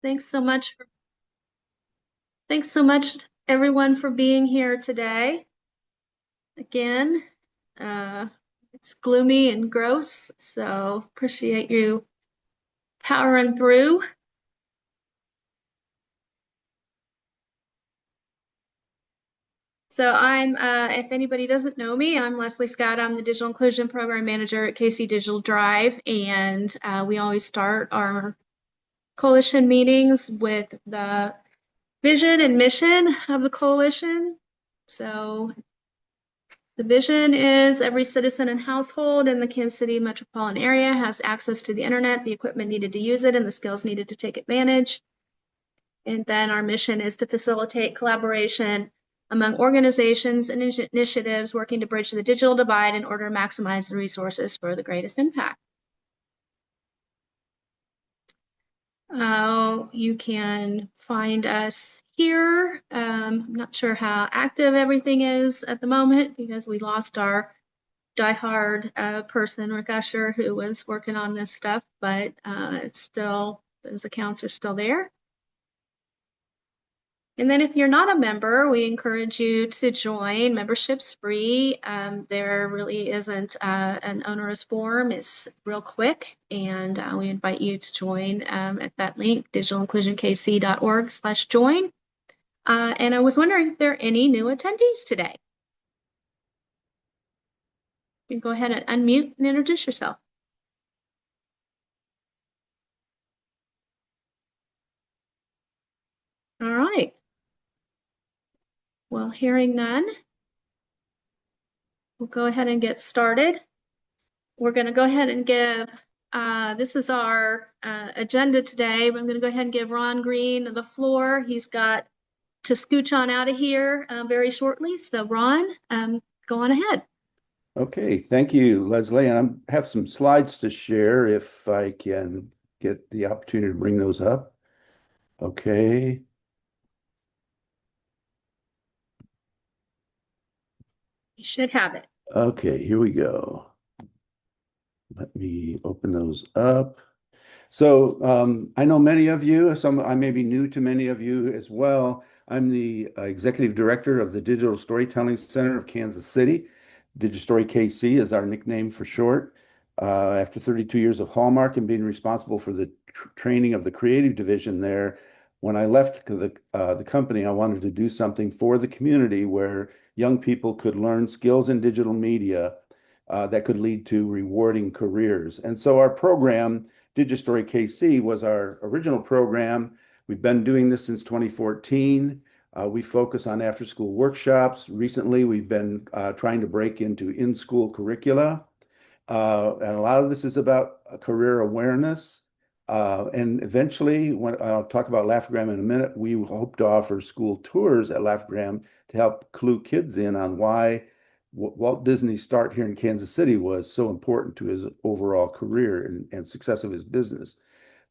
Thanks so much. Thanks so much, everyone, for being here today. Again, uh, it's gloomy and gross, so appreciate you powering through. If anybody doesn't know me, I'm Leslie Scott. I'm the Digital Inclusion Program Manager at KC Digital Drive, and we always start our coalition meetings with the vision and mission of the coalition. So the vision is every citizen and household in the Kansas City metropolitan area has access to the internet, the equipment needed to use it, and the skills needed to take advantage. And then our mission is to facilitate collaboration among organizations and initiatives working to bridge the digital divide in order to maximize the resources for the greatest impact. You can find us here. I'm not sure how active everything is at the moment because we lost our diehard person, Rick Usher, who was working on this stuff, but it's still, those accounts are still there. And then if you're not a member, we encourage you to join. Membership's free. There really isn't an onerous form. It's real quick, and we invite you to join at that link, digitalinclusionkc.org/join. And I was wondering if there are any new attendees today. You can go ahead and unmute and introduce yourself. All right. Well, hearing none, we'll go ahead and get started. We're going to go ahead and give, this is our agenda today. I'm going to go ahead and give Ron Green the floor. He's got to scooch on out of here very shortly. So Ron, go on ahead. Okay, thank you, Leslie. And I have some slides to share if I can get the opportunity to bring those up. Okay. You should have it. Okay, here we go. Let me open those up. So I know many of you, I may be new to many of you as well. I'm the executive director of the Digital Storytelling Center of Kansas City. DigiStory KC is our nickname for short. After 32 years of Hallmark and being responsible for the training of the creative division there, when I left the company, I wanted to do something for the community where young people could learn skills in digital media that could lead to rewarding careers. And so our program, DigiStory KC, was our original program. We've been doing this since 2014. We focus on after-school workshops. Recently, we've been trying to break into in-school curricula. And a lot of this is about career awareness. And eventually, when I'll talk about Laugh-O-Gram in a minute, we hope to offer school tours at Laugh-O-Gram to help clue kids in on why Walt Disney's start here in Kansas City was so important to his overall career and success of his business.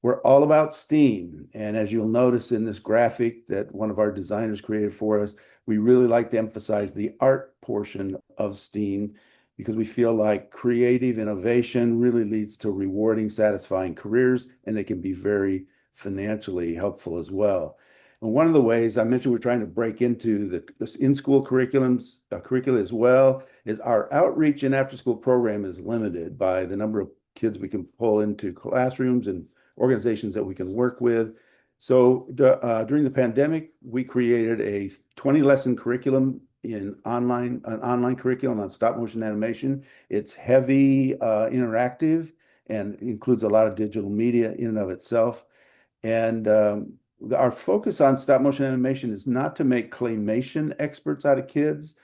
We're all about STEAM. And as you'll notice in this graphic that one of our designers created for us, we really like to emphasize the art portion of STEAM because we feel like creative innovation really leads to rewarding, satisfying careers, and they can be very financially helpful as well. And one of the ways I mentioned we're trying to break into the in-school curricula as well is our outreach and after-school program is limited by the number of kids we can pull into classrooms and organizations that we can work with. So during the pandemic, we created a 20-lesson curriculum in an online curriculum on stop motion animation. It's heavy interactive and includes a lot of digital media in and of itself. And our focus on stop motion animation is not to make claymation experts out of kids.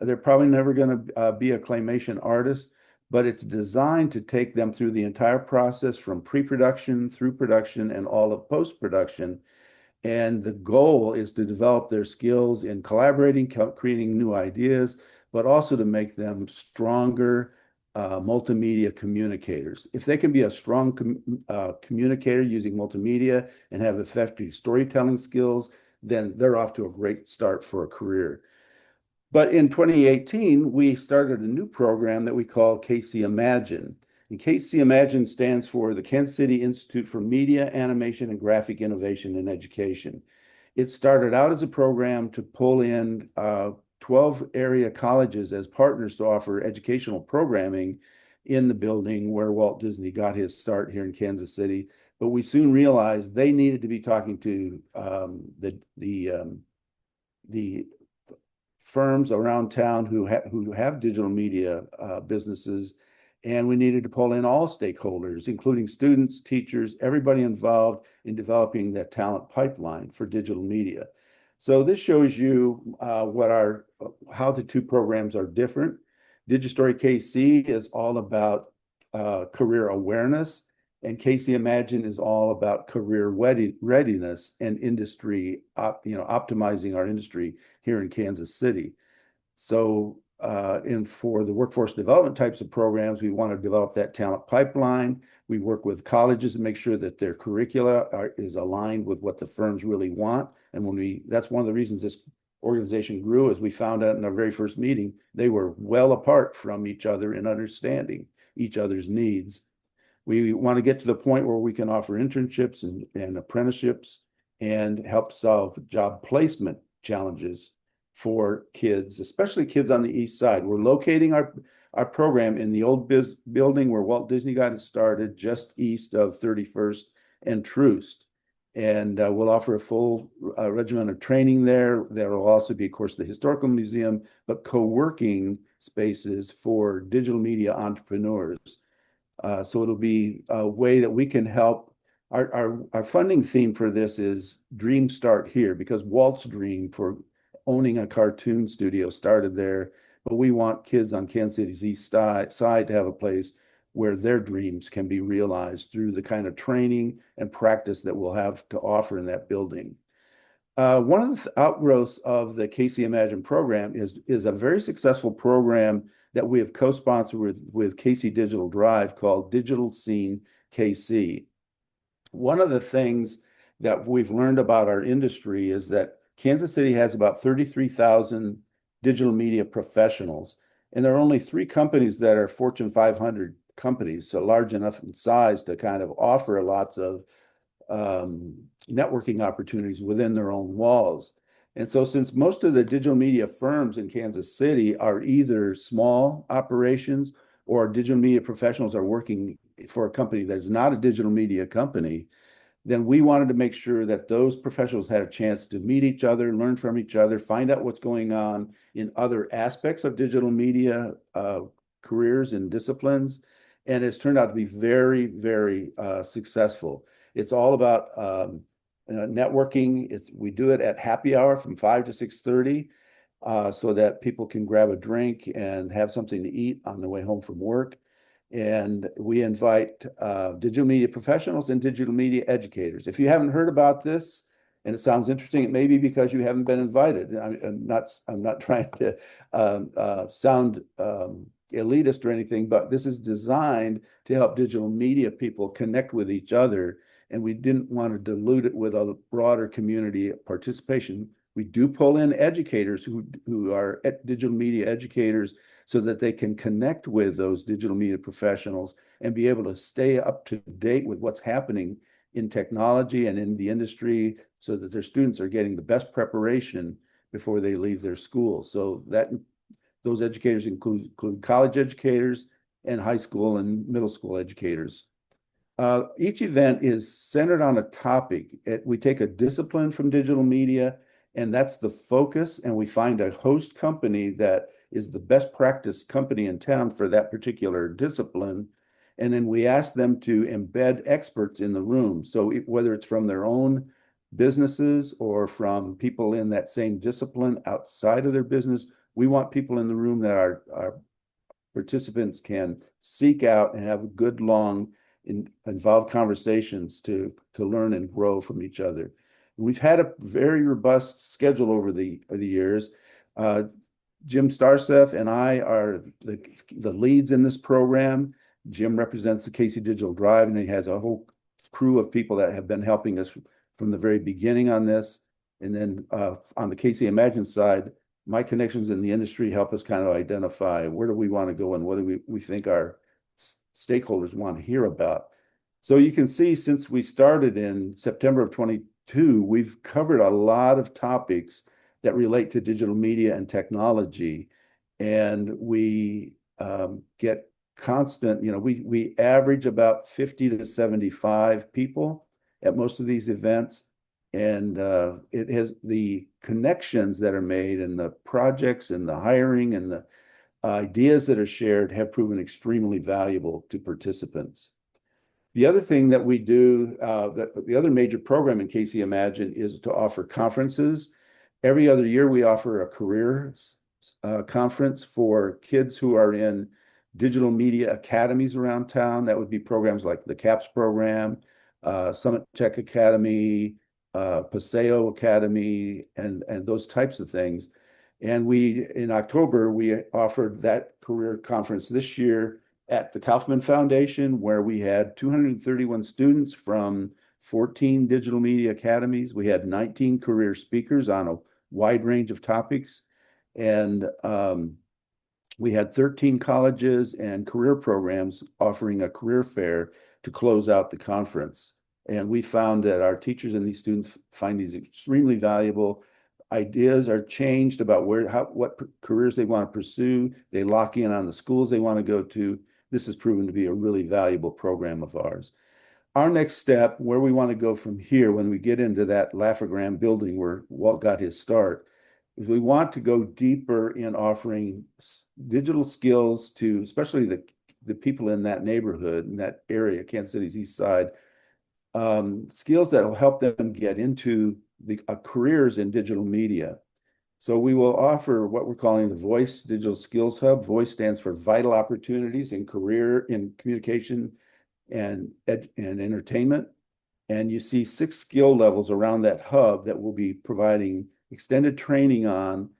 They're probably never going to be a claymation artist, but it's designed to take them through the entire process from pre-production through production and all of post-production. And the goal is to develop their skills in collaborating, creating new ideas, but also to make them stronger multimedia communicators. If they can be a strong communicator using multimedia and have effective storytelling skills, then they're off to a great start for a career. But in 2018, we started a new program that we call KC Imagine. And KC Imagine stands for the Kansas City Institute for Media, Animation, and Graphic Innovation in Education. It started out as a program to pull in 12 area colleges as partners to offer educational programming in the building where Walt Disney got his start here in Kansas City. But we soon realized they needed to be talking to the firms around town who have digital media businesses, and we needed to pull in all stakeholders, including students, teachers, everybody involved in developing that talent pipeline for digital media. So this shows you how the two programs are different. Digistory KC is all about career awareness, and KC Imagine is all about career readiness and industry, optimizing our industry here in Kansas City. So, for the workforce development types of programs, we want to develop that talent pipeline. We work with colleges to make sure that their curricula is aligned with what the firms really want. And that's one of the reasons this organization grew, as we found out in our very first meeting, they were well apart from each other in understanding each other's needs. We want to get to the point where we can offer internships and apprenticeships and help solve job placement challenges for kids, especially kids on the east side. We're locating our program in the old building where Walt Disney got it started, just east of 31st and Troost. And we'll offer a full regimen of training there. There will also be, of course, the historical museum, but co-working spaces for digital media entrepreneurs. So it'll be a way that we can help. Our funding theme for this is Dream Start Here, because Walt's dream for owning a cartoon studio started there. But we want kids on Kansas City's east side to have a place where their dreams can be realized through the kind of training and practice that we'll have to offer in that building. One of the outgrowths of the KC Imagine program is a very successful program that we have co-sponsored with KC Digital Drive called Digital Scene KC. One of the things that we've learned about our industry is that Kansas City has about 33,000 digital media professionals, and there are only 3 companies that are Fortune 500 companies, so large enough in size to kind of offer lots of networking opportunities within their own walls. And so since most of the digital media firms in Kansas City are either small operations or digital media professionals are working for a company that is not a digital media company, then we wanted to make sure that those professionals had a chance to meet each other, learn from each other, find out what's going on in other aspects of digital media careers and disciplines. And it's turned out to be very, very successful. It's all about networking. We do it at happy hour from 5 to 6:30 so that people can grab a drink and have something to eat on their way home from work. And we invite digital media professionals and digital media educators. If you haven't heard about this and it sounds interesting, it may be because you haven't been invited. I'm not trying to sound elitist or anything, but this is designed to help digital media people connect with each other. And we didn't want to dilute it with a broader community participation. We do pull in educators who are digital media educators so that they can connect with those digital media professionals and be able to stay up to date with what's happening in technology and in the industry so that their students are getting the best preparation before they leave their schools. So those educators include college educators and high school and middle school educators. Each event is centered on a topic. We take a discipline from digital media, and that's the focus, and we find a host company that is the best practice company in town for that particular discipline. And then we ask them to embed experts in the room. So whether it's from their own businesses or from people in that same discipline outside of their business, we want people in the room that our participants can seek out and have good, long, involved conversations to learn and grow from each other. We've had a very robust schedule over the years. Jim Starstuff and I are the leads in this program. Jim represents the KC Digital Drive, and he has a whole crew of people that have been helping us from the very beginning on this. And then on the KC Imagine side, my connections in the industry help us kind of identify where do we want to go and what do we think our stakeholders want to hear about. So you can see since we started in September of 22, we've covered a lot of topics that relate to digital media and technology. And we get constant, we average about 50 to 75 people at most of these events. And it has the connections that are made and the projects and the hiring and the ideas that are shared have proven extremely valuable to participants. The other thing that we do, the other major program in KC Imagine is to offer conferences. Every other year, we offer a career conference for kids who are in digital media academies around town. That would be programs like the CAPS program, Summit Tech Academy, Paseo Academy, and those types of things. And in October, we offered that career conference this year at the Kaufman Foundation, where we had 231 students from 14 digital media academies. We had 19 career speakers on a wide range of topics. And we had 13 colleges and career programs offering a career fair to close out the conference. And we found that our teachers and these students find these extremely valuable. Ideas are changed about what careers they want to pursue. They lock in on the schools they want to go to. This has proven to be a really valuable program of ours. Our next step, where we want to go from here when we get into that Laffergram building where Walt got his start, is we want to go deeper in offering digital skills to especially the people in that neighborhood, in that area, Kansas City's east side, skills that will help them get into the careers in digital media. So we will offer what we're calling the Voice Digital Skills Hub. Voice stands for Vital Opportunities in Career in Communication and Entertainment. And you see 6 skill levels around that hub that we'll be providing extended training on.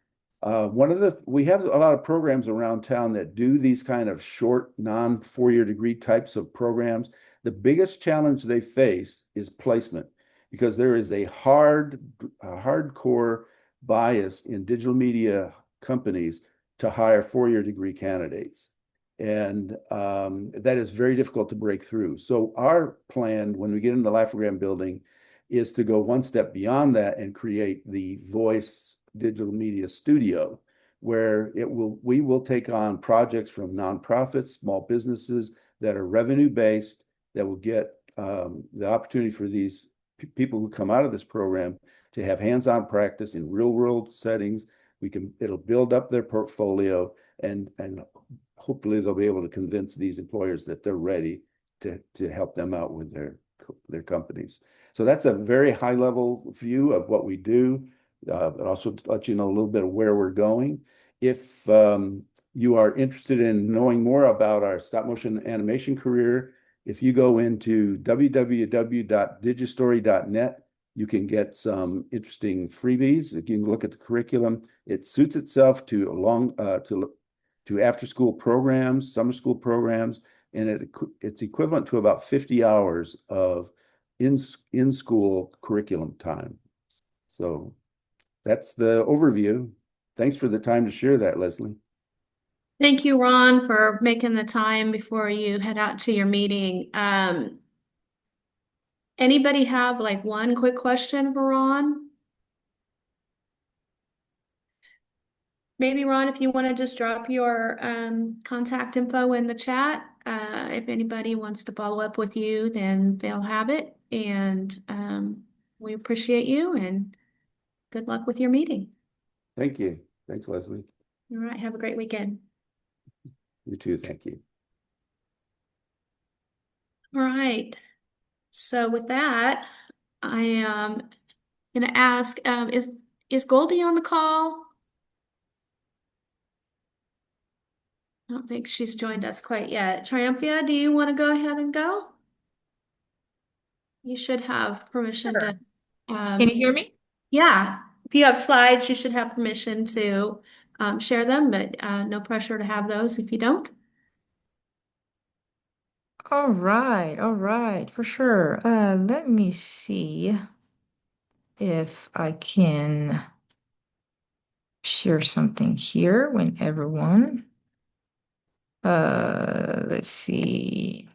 We have a lot of programs around town that do these kind of short, non-4-year degree types of programs. The biggest challenge they face is placement, because there is a hardcore bias in digital media companies to hire 4-year degree candidates. And that is very difficult to break through. So our plan when we get into the Laffergram building is to go one step beyond that and create the Voice Digital Media Studio, where we will take on projects from nonprofits, small businesses that are revenue-based, that will get the opportunity for these people who come out of this program to have hands-on practice in real-world settings. It'll build up their portfolio, and hopefully they'll be able to convince these employers that they're ready to help them out with their companies. So that's a very high-level view of what we do. But also let you know a little bit of where we're going. If you are interested in knowing more about our stop motion animation career, if you go into www.digistory.net, you can get some interesting freebies. You can look at the curriculum. It suits itself to after-school programs, summer school programs, and it's equivalent to about 50 hours of in-school curriculum time. So that's the overview. Thanks for the time to share that, Leslie. Thank you, Ron, for making the time before you head out to your meeting. Anybody have like one quick question for Ron? Maybe Ron, if you want to just drop your contact info in the chat. If anybody wants to follow up with you, then they'll have it. And we appreciate you and good luck with your meeting. Thank you. Thanks, Leslie. All right. Have a great weekend. You too. Thank you. All right. So with that, I am going to ask, is Goldie on the call? I don't think she's joined us quite yet. Triumphia, do you want to go ahead and go? You should have permission Sure. to, Can you hear me? yeah. If you have slides, you should have permission to share them, but no pressure to have those if you don't. All right, for sure. Let me see if I can share something here when everyone Let's see.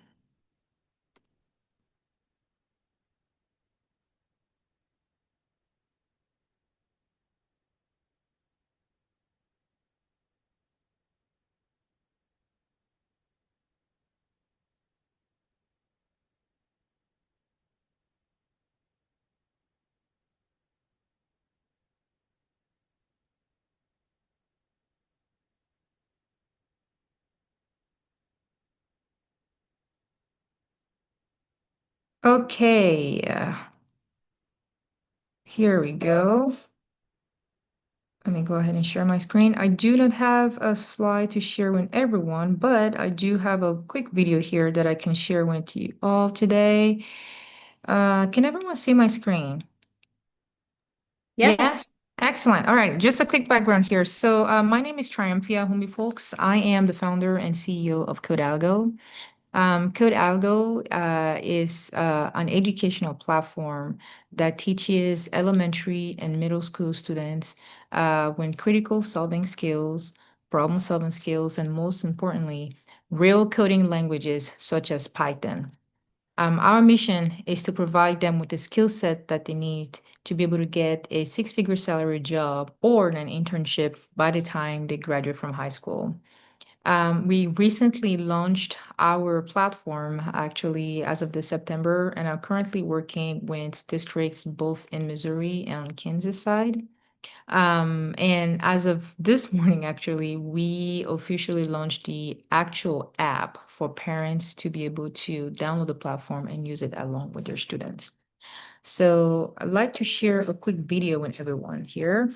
Okay, here we go. Let me go ahead and share my screen. I do not have a slide to share with everyone, but I do have a quick video here that I can share with you all today. Can everyone see my screen? Yes. Yes, excellent. All right, just a quick background here. So, my name is Triumfia Houmbie Fulks. I am the founder and CEO of Code Algo. Code Algo is an educational platform that teaches elementary and middle school students when critical solving skills, problem solving skills, and most importantly, real coding languages such as Python. Our mission is to provide them with the skill set that they need to be able to get a six-figure salary job or an internship by the time they graduate from high school. We recently launched our platform actually as of this September and are currently working with districts both in Missouri and on Kansas side. And as of this morning, actually, we officially launched the actual app for parents to be able to download the platform and use it along with their students. So I'd like to share a quick video with everyone here.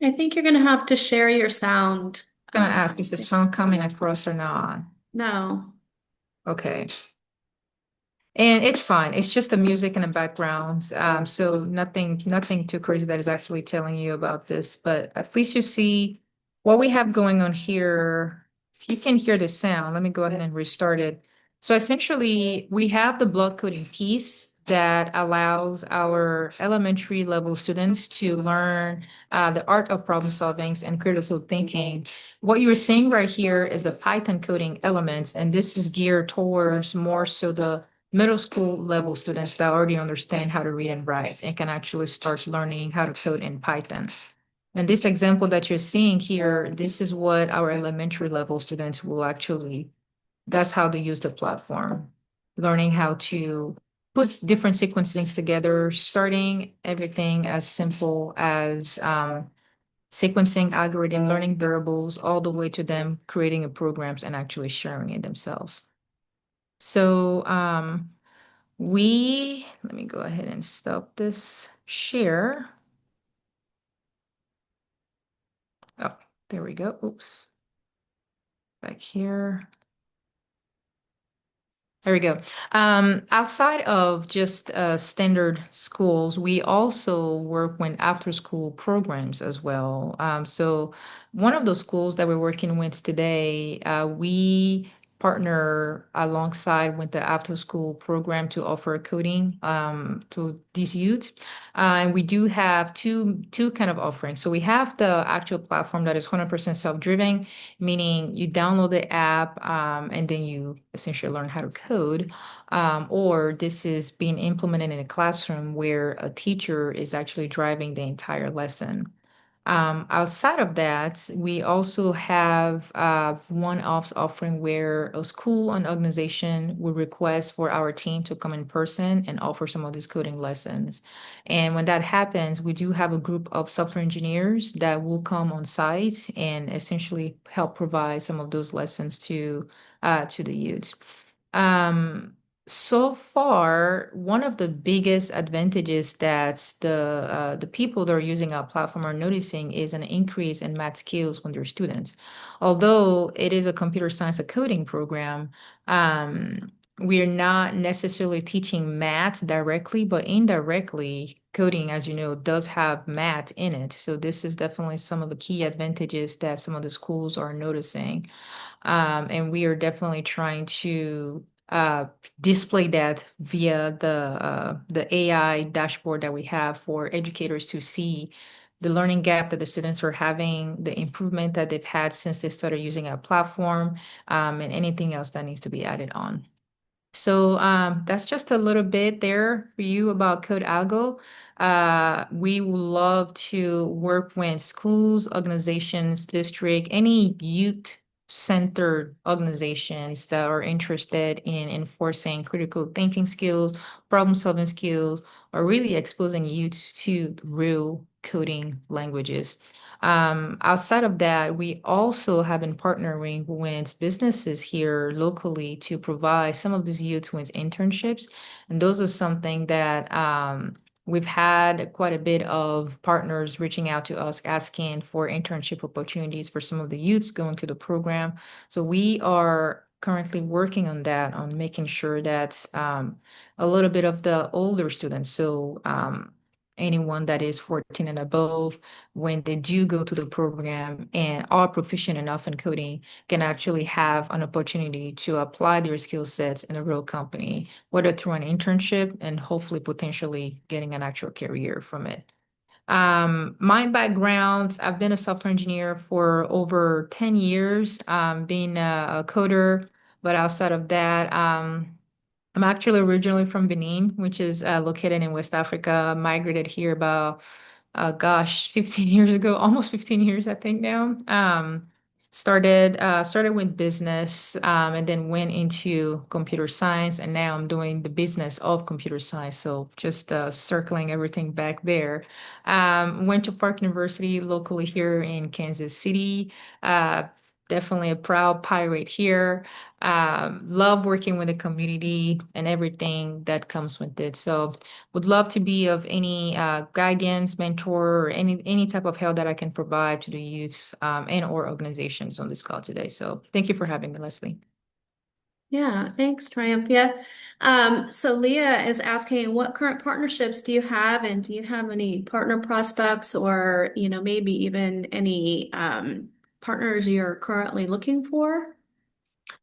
I think you're going to have to share your sound. I'm gonna ask, is the sound coming across or not? No. Okay. And it's fine. It's just the music in the background. So nothing too crazy that is actually telling you about this, but at least you see what we have going on here. If you can hear the sound, let me go ahead and restart it. So essentially, we have the block coding piece that allows our elementary level students to learn the art of problem solving and critical thinking. What you're seeing right here is the Python coding elements, and this is geared towards more so the middle school level students that already understand how to read and write and can actually start learning how to code in Python. And this example that you're seeing here, this is what our elementary level students will actually, that's how they use the platform, learning how to put different sequencings together, starting everything as simple as sequencing algorithm, learning variables, all the way to them creating a programs and actually sharing it themselves. So let me go ahead and stop this share. Oh, there we go. Oops. Back here. There we go. Outside of just standard schools, we also work with after-school programs as well. So one of those schools that we're working with today, we partner alongside with the after-school program to offer coding to these youths. And we do have two kind of offerings. So we have the actual platform that is 100% self-driven, meaning you download the app and then you essentially learn how to code. Or this is being implemented in a classroom where a teacher is actually driving the entire lesson. Outside of that, we also have one-offs offering where a school and organization would request for our team to come in person and offer some of these coding lessons. And when that happens, we do have a group of software engineers that will come on site and essentially help provide some of those lessons to the youth. Um, so far, one of the biggest advantages that the people that are using our platform are noticing is an increase in math skills when they're students. Although it is a computer science, a coding program, we are not necessarily teaching math directly, but indirectly, coding, as you know, does have math in it. So this is definitely some of the key advantages that some of the schools are noticing. And we are definitely trying to display that via the AI dashboard that we have for educators to see the learning gap that the students are having, the improvement that they've had since they started using our platform, and anything else that needs to be added on. So that's just a little bit there for you about Code Algo. We would love to work with schools, organizations, district, any youth-centered organizations that are interested in enforcing critical thinking skills, problem-solving skills, or really exposing youth to real coding languages. Outside of that, we also have been partnering with businesses here locally to provide some of these youth with internships. And those are something that we've had quite a bit of partners reaching out to us asking for internship opportunities for some of the youths going through the program. So we are currently working on that, on making sure that a little bit of the older students, so anyone that is 14 and above, when they do go to the program and are proficient enough in coding, can actually have an opportunity to apply their skill sets in a real company, whether through an internship and hopefully potentially getting an actual career from it. My background, I've been a software engineer for over 10 years, being a coder, but outside of that, I'm actually originally from Benin, which is located in West Africa. Migrated here about, gosh, 15 years ago, almost 15 years, I think now. Started with business, and then went into computer science, and now I'm doing the business of computer science. So just circling everything back there. Went to Park University locally here in Kansas City. Uh, Definitely a proud pirate here. Love working with the community and everything that comes with it. So would love to be of any guidance, mentor, or any type of help that I can provide to the youths and or organizations on this call today. So thank you for having me, Leslie. Yeah, thanks, Triumphia. So Leah is asking, what current partnerships do you have, and do you have any partner prospects, or maybe even any partners you're currently looking for?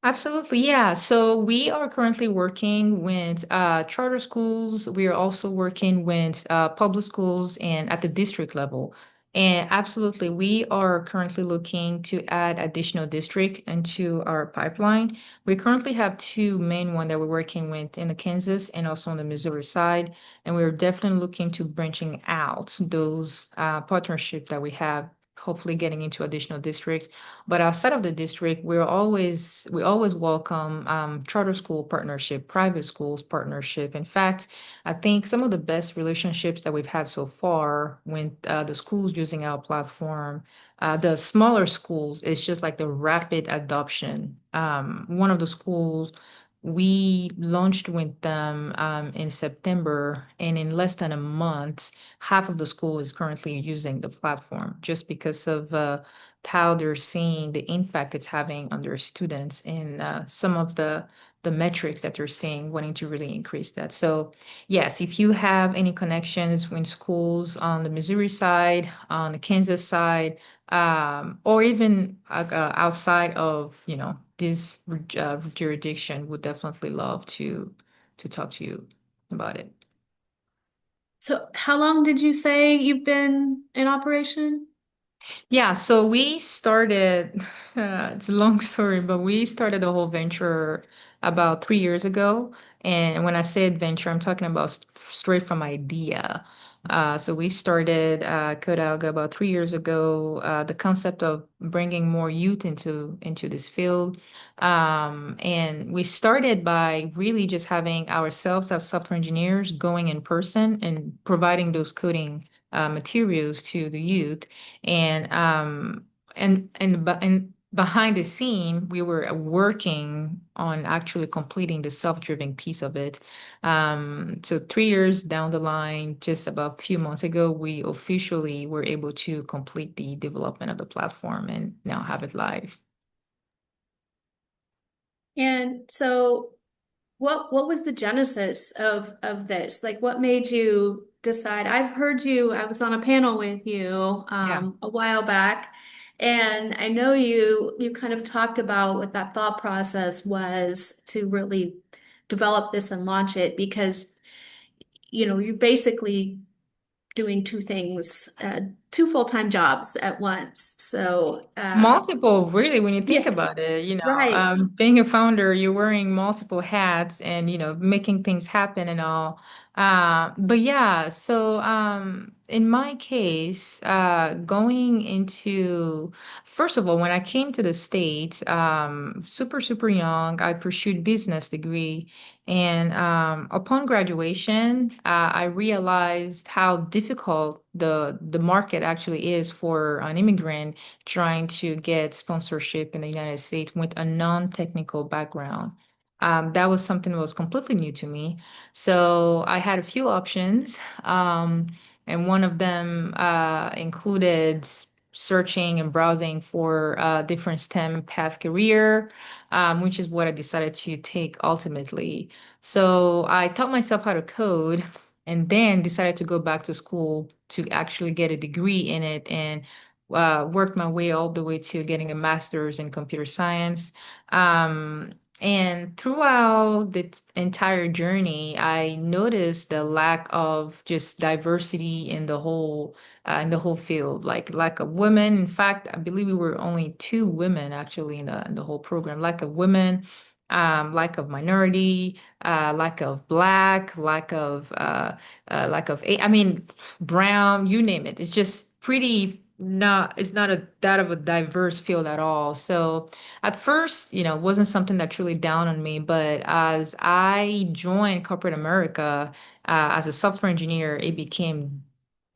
Absolutely, yeah. So we are currently working with charter schools. We are also working with public schools and at the district level. And absolutely, we are currently looking to add additional district into our pipeline. We currently have two main ones that we're working with in the Kansas and also on the Missouri side. And we're definitely looking to branching out those partnerships that we have, hopefully getting into additional districts. But outside of the district, we always welcome charter school partnership, private schools partnership. In fact, I think some of the best relationships that we've had so far with the schools using our platform, the smaller schools, it's just like the rapid adoption. One of the schools we launched with them in September, and in less than a month, half of the school is currently using the platform just because of how they're seeing the impact it's having on their students and some of the metrics that they're seeing, wanting to really increase that. So yes, if you have any connections with schools on the Missouri side, on the Kansas side, or even outside of, this jurisdiction, would definitely love to talk to you about it. So how long did you say you've been in operation? Yeah, so we started, it's a long story, but we started the whole venture about 3 years ago. And when I say venture, I'm talking about straight from idea. So we started Code Algo about 3 years ago. The concept of bringing more youth into this field, and we started by really just having ourselves as software engineers going in person and providing those coding materials to the youth, and behind the scene, we were working on actually completing the self-driven piece of it. So 3 years down the line, just about a few months ago, we officially were able to complete the development of the platform and now have it live. And so what was the genesis of this? Like, what made you decide? I've heard you, I was on a panel with you Yeah. a while back, and I know you kind of talked about what that thought process was to really develop this and launch it, because you're basically doing two things, two full-time jobs at once. So, Multiple, really, when you think yeah, about it, right. being a founder, you're wearing multiple hats and, making things happen and all. But yeah, so in my case, going into, first of all, when I came to the States, super, super young, I pursued business degree. And upon graduation, I realized how difficult the market actually is for an immigrant trying to get sponsorship in the United States with a non-technical background. That was something that was completely new to me. So I had a few options, and one of them included searching and browsing for a different STEM path career, which is what I decided to take ultimately. So I taught myself how to code and then decided to go back to school to actually get a degree in it and worked my way all the way to getting a master's in computer science. Um, and throughout the entire journey, I noticed the lack of just diversity in the whole field, like lack of women. In fact, I believe we were only two women actually in the whole program. Lack of women, lack of minority, lack of black, I mean, brown, you name it. It's just pretty not, it's not a that of a diverse field at all. So at first, it wasn't something that truly down on me, but as I joined corporate America, as a software engineer, it became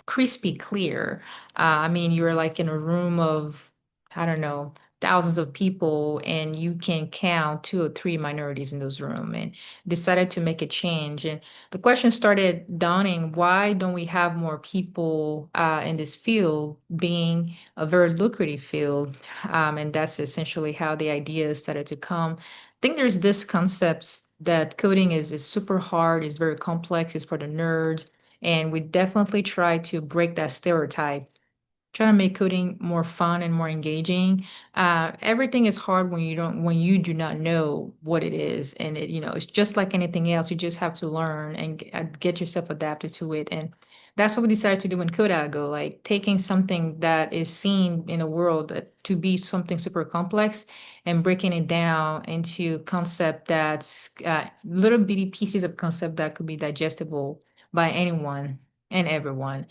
crispy clear. I mean, you're like in a room of, I don't know, thousands of people, and you can count two or three minorities in those room, and decided to make a change. And the question started dawning, why don't we have more people in this field being a very lucrative field? And that's essentially how the idea started to come. I think there's this concept that coding is super hard, is very complex, it's for the nerds. And we definitely try to break that stereotype, trying to make coding more fun and more engaging. Everything is hard when you do not know what it is, and it's just like anything else. You just have to learn and get yourself adapted to it, and that's what we decided to do in Code Algo, like taking something that is seen in a world to be something super complex and breaking it down into concept that's little bitty pieces of concept that could be digestible by anyone and everyone.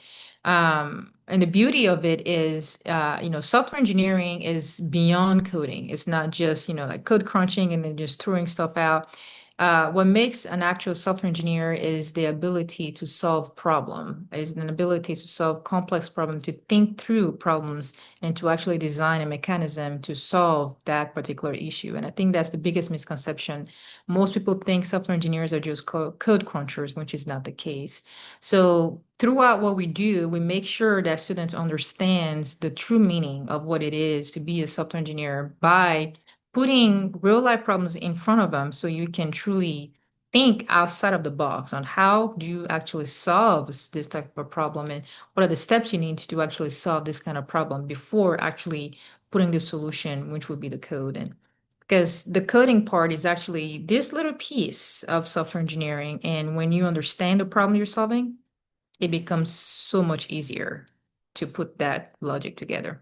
And the beauty of it is, software engineering is beyond coding. It's not just, like code crunching and then just throwing stuff out. What makes an actual software engineer is the ability to solve problem, is an ability to solve complex problems, to think through problems, and to actually design a mechanism to solve that particular issue. And I think that's the biggest misconception. Most people think software engineers are just code crunchers, which is not the case. So throughout what we do, we make sure that students understands the true meaning of what it is to be a software engineer by putting real life problems in front of them so you can truly think outside of the box on how do you actually solve this type of problem and what are the steps you need to actually solve this kind of problem before actually putting the solution, which would be the code. And because the coding part is actually this little piece of software engineering. And when you understand the problem you're solving, it becomes so much easier to put that logic together.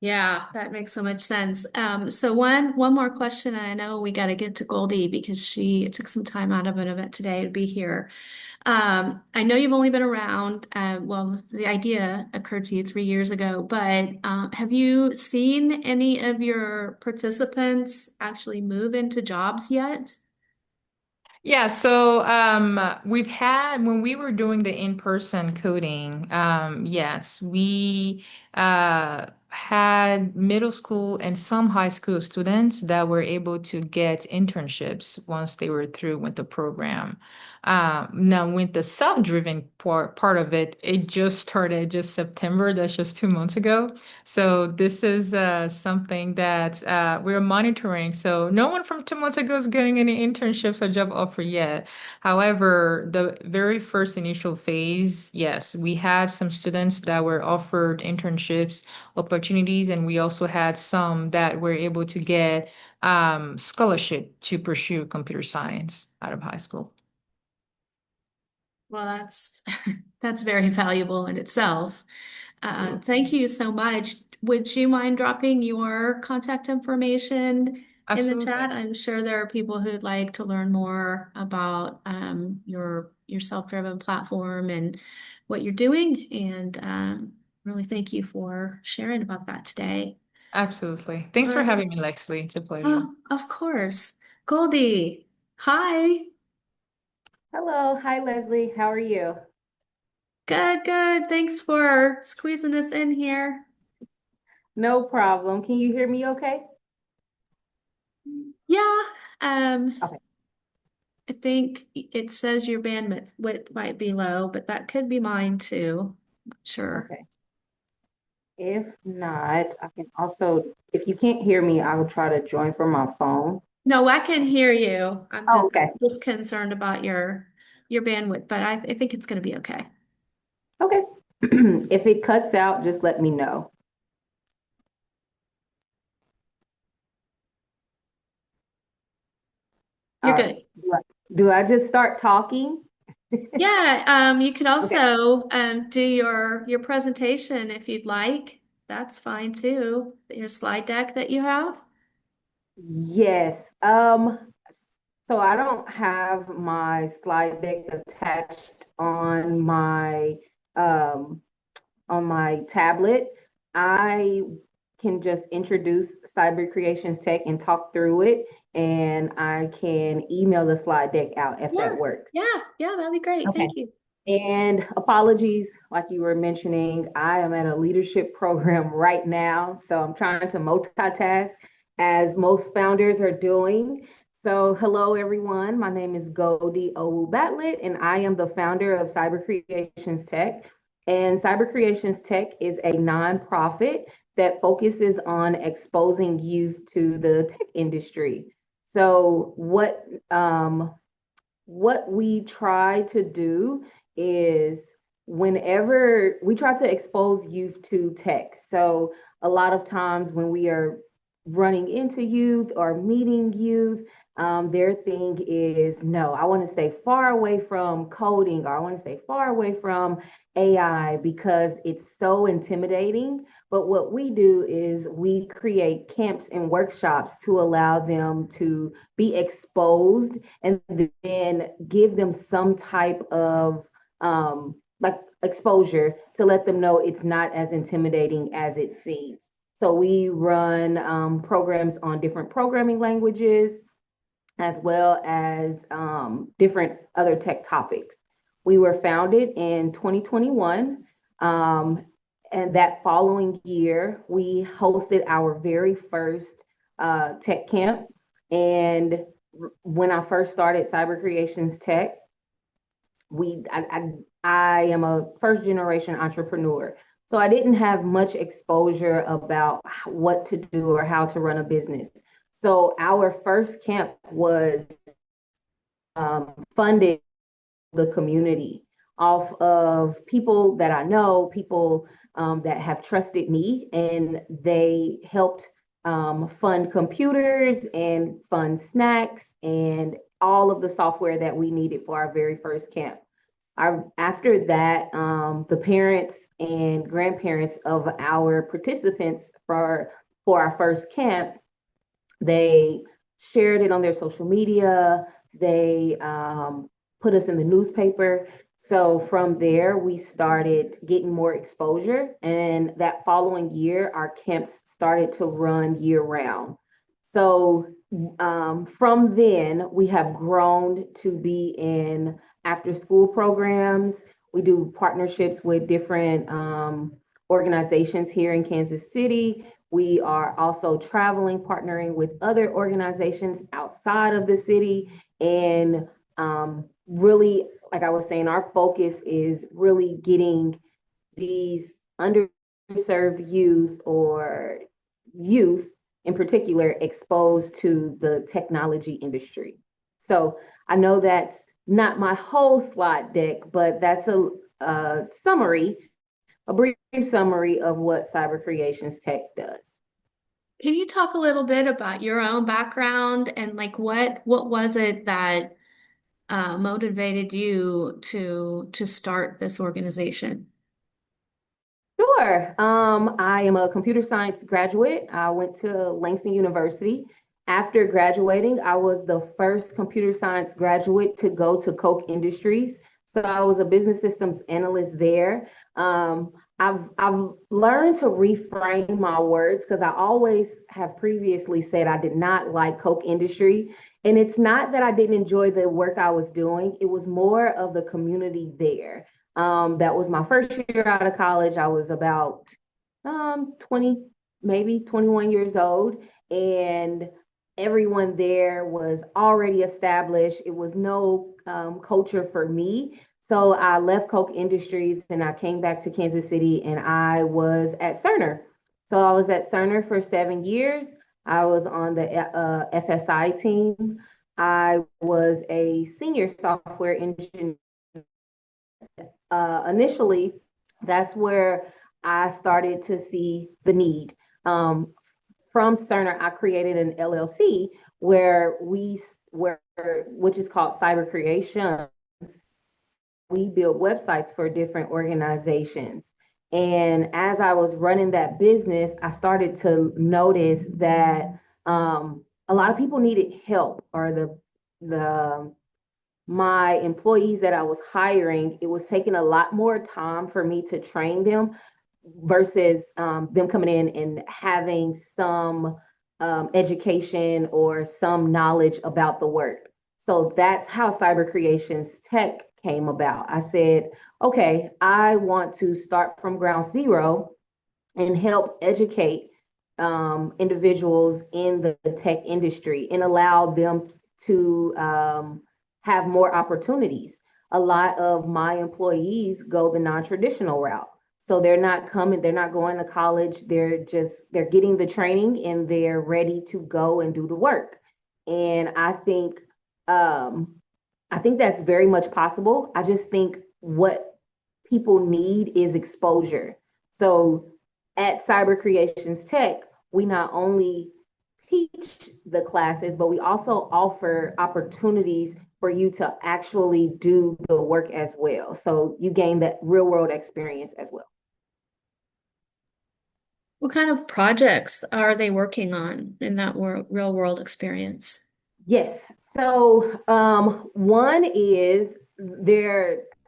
Yeah, that makes so much sense. So one more question. I know we got to get to Goldie because she took some time out of an event today to be here. I know you've only been around. Well, the idea occurred to you 3 years ago, but have you seen any of your participants actually move into jobs yet? Yeah, so we've had when we were doing the in-person coding, yes, we had middle school and some high school students that were able to get internships once they were through with the program. Now, with the self-driven part of it, it just started just September. That's just 2 months ago. So this is something that we're monitoring. So no one from 2 months ago is getting any internships or job offer yet. However, the very first initial phase, yes, we had some students that were offered internships opportunities, and we also had some that were able to get scholarship to pursue computer science out of high school. Well, that's very valuable in itself. Thank you so much. Would you mind dropping your contact information in the chat? Absolutely. I'm sure there are people who'd like to learn more about your self-driven platform and what you're doing. And really thank you for sharing about that today. Absolutely. All Thanks for right. having me, Lexley. It's a pleasure. Oh, of course. Goldie, hi. Hello, hi Leslie. How are you? Good, good. Thanks for squeezing us in here. No problem. Can you hear me okay? Yeah, um, Okay, I think it says your bandwidth width might be low, but that could be mine too. Not sure. okay. If not, I can also, if you can't hear me, I will try to join from my phone. No, I can hear you. Oh, okay. Just concerned about your bandwidth, but I think it's going to be okay. Okay. If it cuts out, just let me know. You're All right. good. Do I just start talking? Yeah, you could Okay. also do your presentation if you'd like. That's fine too. Your slide deck that you have. Yes. So I don't have my slide deck attached um on my tablet. I can just introduce Cyber Creationz Tech and talk through it, and I can email the slide deck out if Yeah, that works. yeah, that'd be great. Okay. Thank you. And apologies, like you were mentioning, I am at a leadership program right now. So I'm trying to multitask as most founders are doing. So, hello, everyone. My name is Goldie Owoo-Battlet, and I am the founder of Cyber Creationz Tech. And Cyber Creationz Tech is a nonprofit that focuses on exposing youth to the tech industry. So, what we try to do is whenever we try to expose youth to tech. So a lot of times when we are running into youth or meeting youth, their thing is no, I want to stay far away from coding or I want to stay far away from AI because it's so intimidating. But what we do is we create camps and workshops to allow them to be exposed and then give them some type of like exposure to let them know it's not as intimidating as it seems. So we run programs on different programming languages as well as different other tech topics. We were founded in 2021. And that following year, we hosted our very first tech camp. And when I first started Cyber Creationz Tech, we I am a first generation entrepreneur. So I didn't have much exposure about what to do or how to run a business. So our first camp was funded the community off of people that I know, people that have trusted me, and they helped fund computers and fund snacks and all of the software that we needed for our very first camp. After that, the parents and grandparents of our participants for our first camp, they shared it on their social media. They put us in the newspaper. So from there, we started getting more exposure. And that following year, our camps started to run year round. So from then, we have grown to be in after school programs. We do partnerships with different organizations here in Kansas City. We are also traveling, partnering with other organizations outside of the city. And really, like I was saying, our focus is really getting these underserved youth or youth in particular exposed to the technology industry. So I know that's not my whole slide deck, but that's a summary, a brief summary of what Cyber Creationz Tech does. Can you talk a little bit about your own background and like what was it that motivated you to start this organization? Sure. I am a computer science graduate. I went to Langston University. After graduating, I was the first computer science graduate to go to Koch Industries. So I was a business systems analyst there. Um, I've learned to reframe my words because I always have previously said I did not like Koch Industry. And it's not that I didn't enjoy the work I was doing, it was more of the community there. That was my first year out of college. I was about 20, maybe 21 years old, and everyone there was already established. It was no culture for me. So I left Koch Industries and I came back to Kansas City and I was at Cerner. So I was at Cerner for 7 years. I was on the FSI team. I was a senior software engineer initially. That's where I started to see the need. From Cerner, I created an LLC which is called Cyber Creationz. We build websites for different organizations. And as I was running that business, I started to notice that a lot of people needed help, or the my employees that I was hiring, it was taking a lot more time for me to train them versus them coming in and having some education or some knowledge about the work. So that's how Cyber Creationz Tech came about. I said, okay, I want to start from ground zero and help educate individuals in the tech industry and allow them to have more opportunities. A lot of my employees go the non-traditional route. So they're not going to college, they're getting the training and they're ready to go and do the work. And um, I think that's very much possible. I just think what people need is exposure. So at Cyber Creationz Tech, we not only teach the classes, but we also offer opportunities for you to actually do the work as well. So you gain that real world experience as well. What kind of projects are they working on in that real world experience? Yes. So one is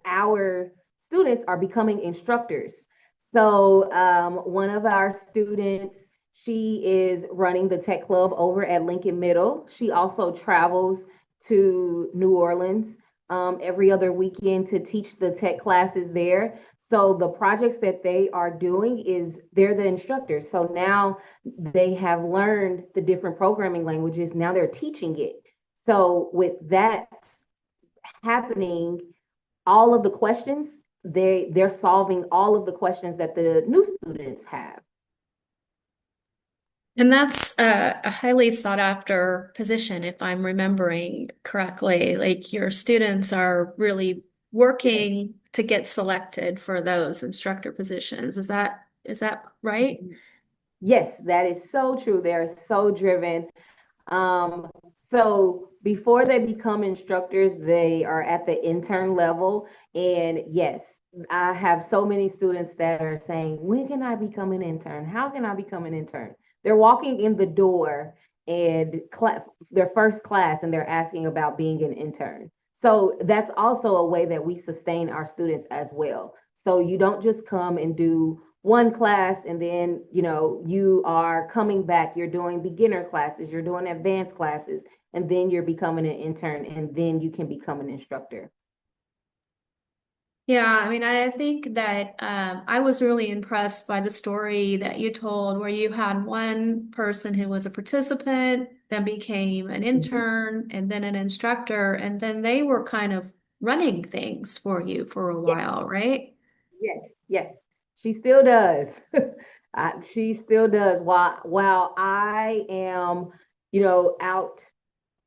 our students are becoming instructors. So one of our students, she is running the tech club over at Lincoln Middle. She also travels to New Orleans every other weekend to teach the tech classes there. So the projects that they are doing is they're the instructors. So now they have learned the different programming languages. Now they're teaching it. So with that happening, all of the questions, they're solving all of the questions that the new students have. And that's a highly sought after position, if I'm remembering correctly. Like your students are really working to get selected for those instructor positions. Is that right? Yes, that is so true. They're so driven. Um, so before they become instructors, they are at the intern level. And yes, I have so many students that are saying, when can I become an intern? How can I become an intern? They're walking in the door and their first class, and they're asking about being an intern. So that's also a way that we sustain our students as well. So you don't just come and do one class and then you are coming back, you're doing beginner classes, you're doing advanced classes, and then you're becoming an intern, and then you can become an instructor. Yeah, I mean, I think that I was really impressed by the story that you told, where you had one person who was a participant, then became an Mhm. intern, and then an instructor, and then they were kind of running things for you for a Yes, while, right? yes, yes. She still does. She still does. While I am, out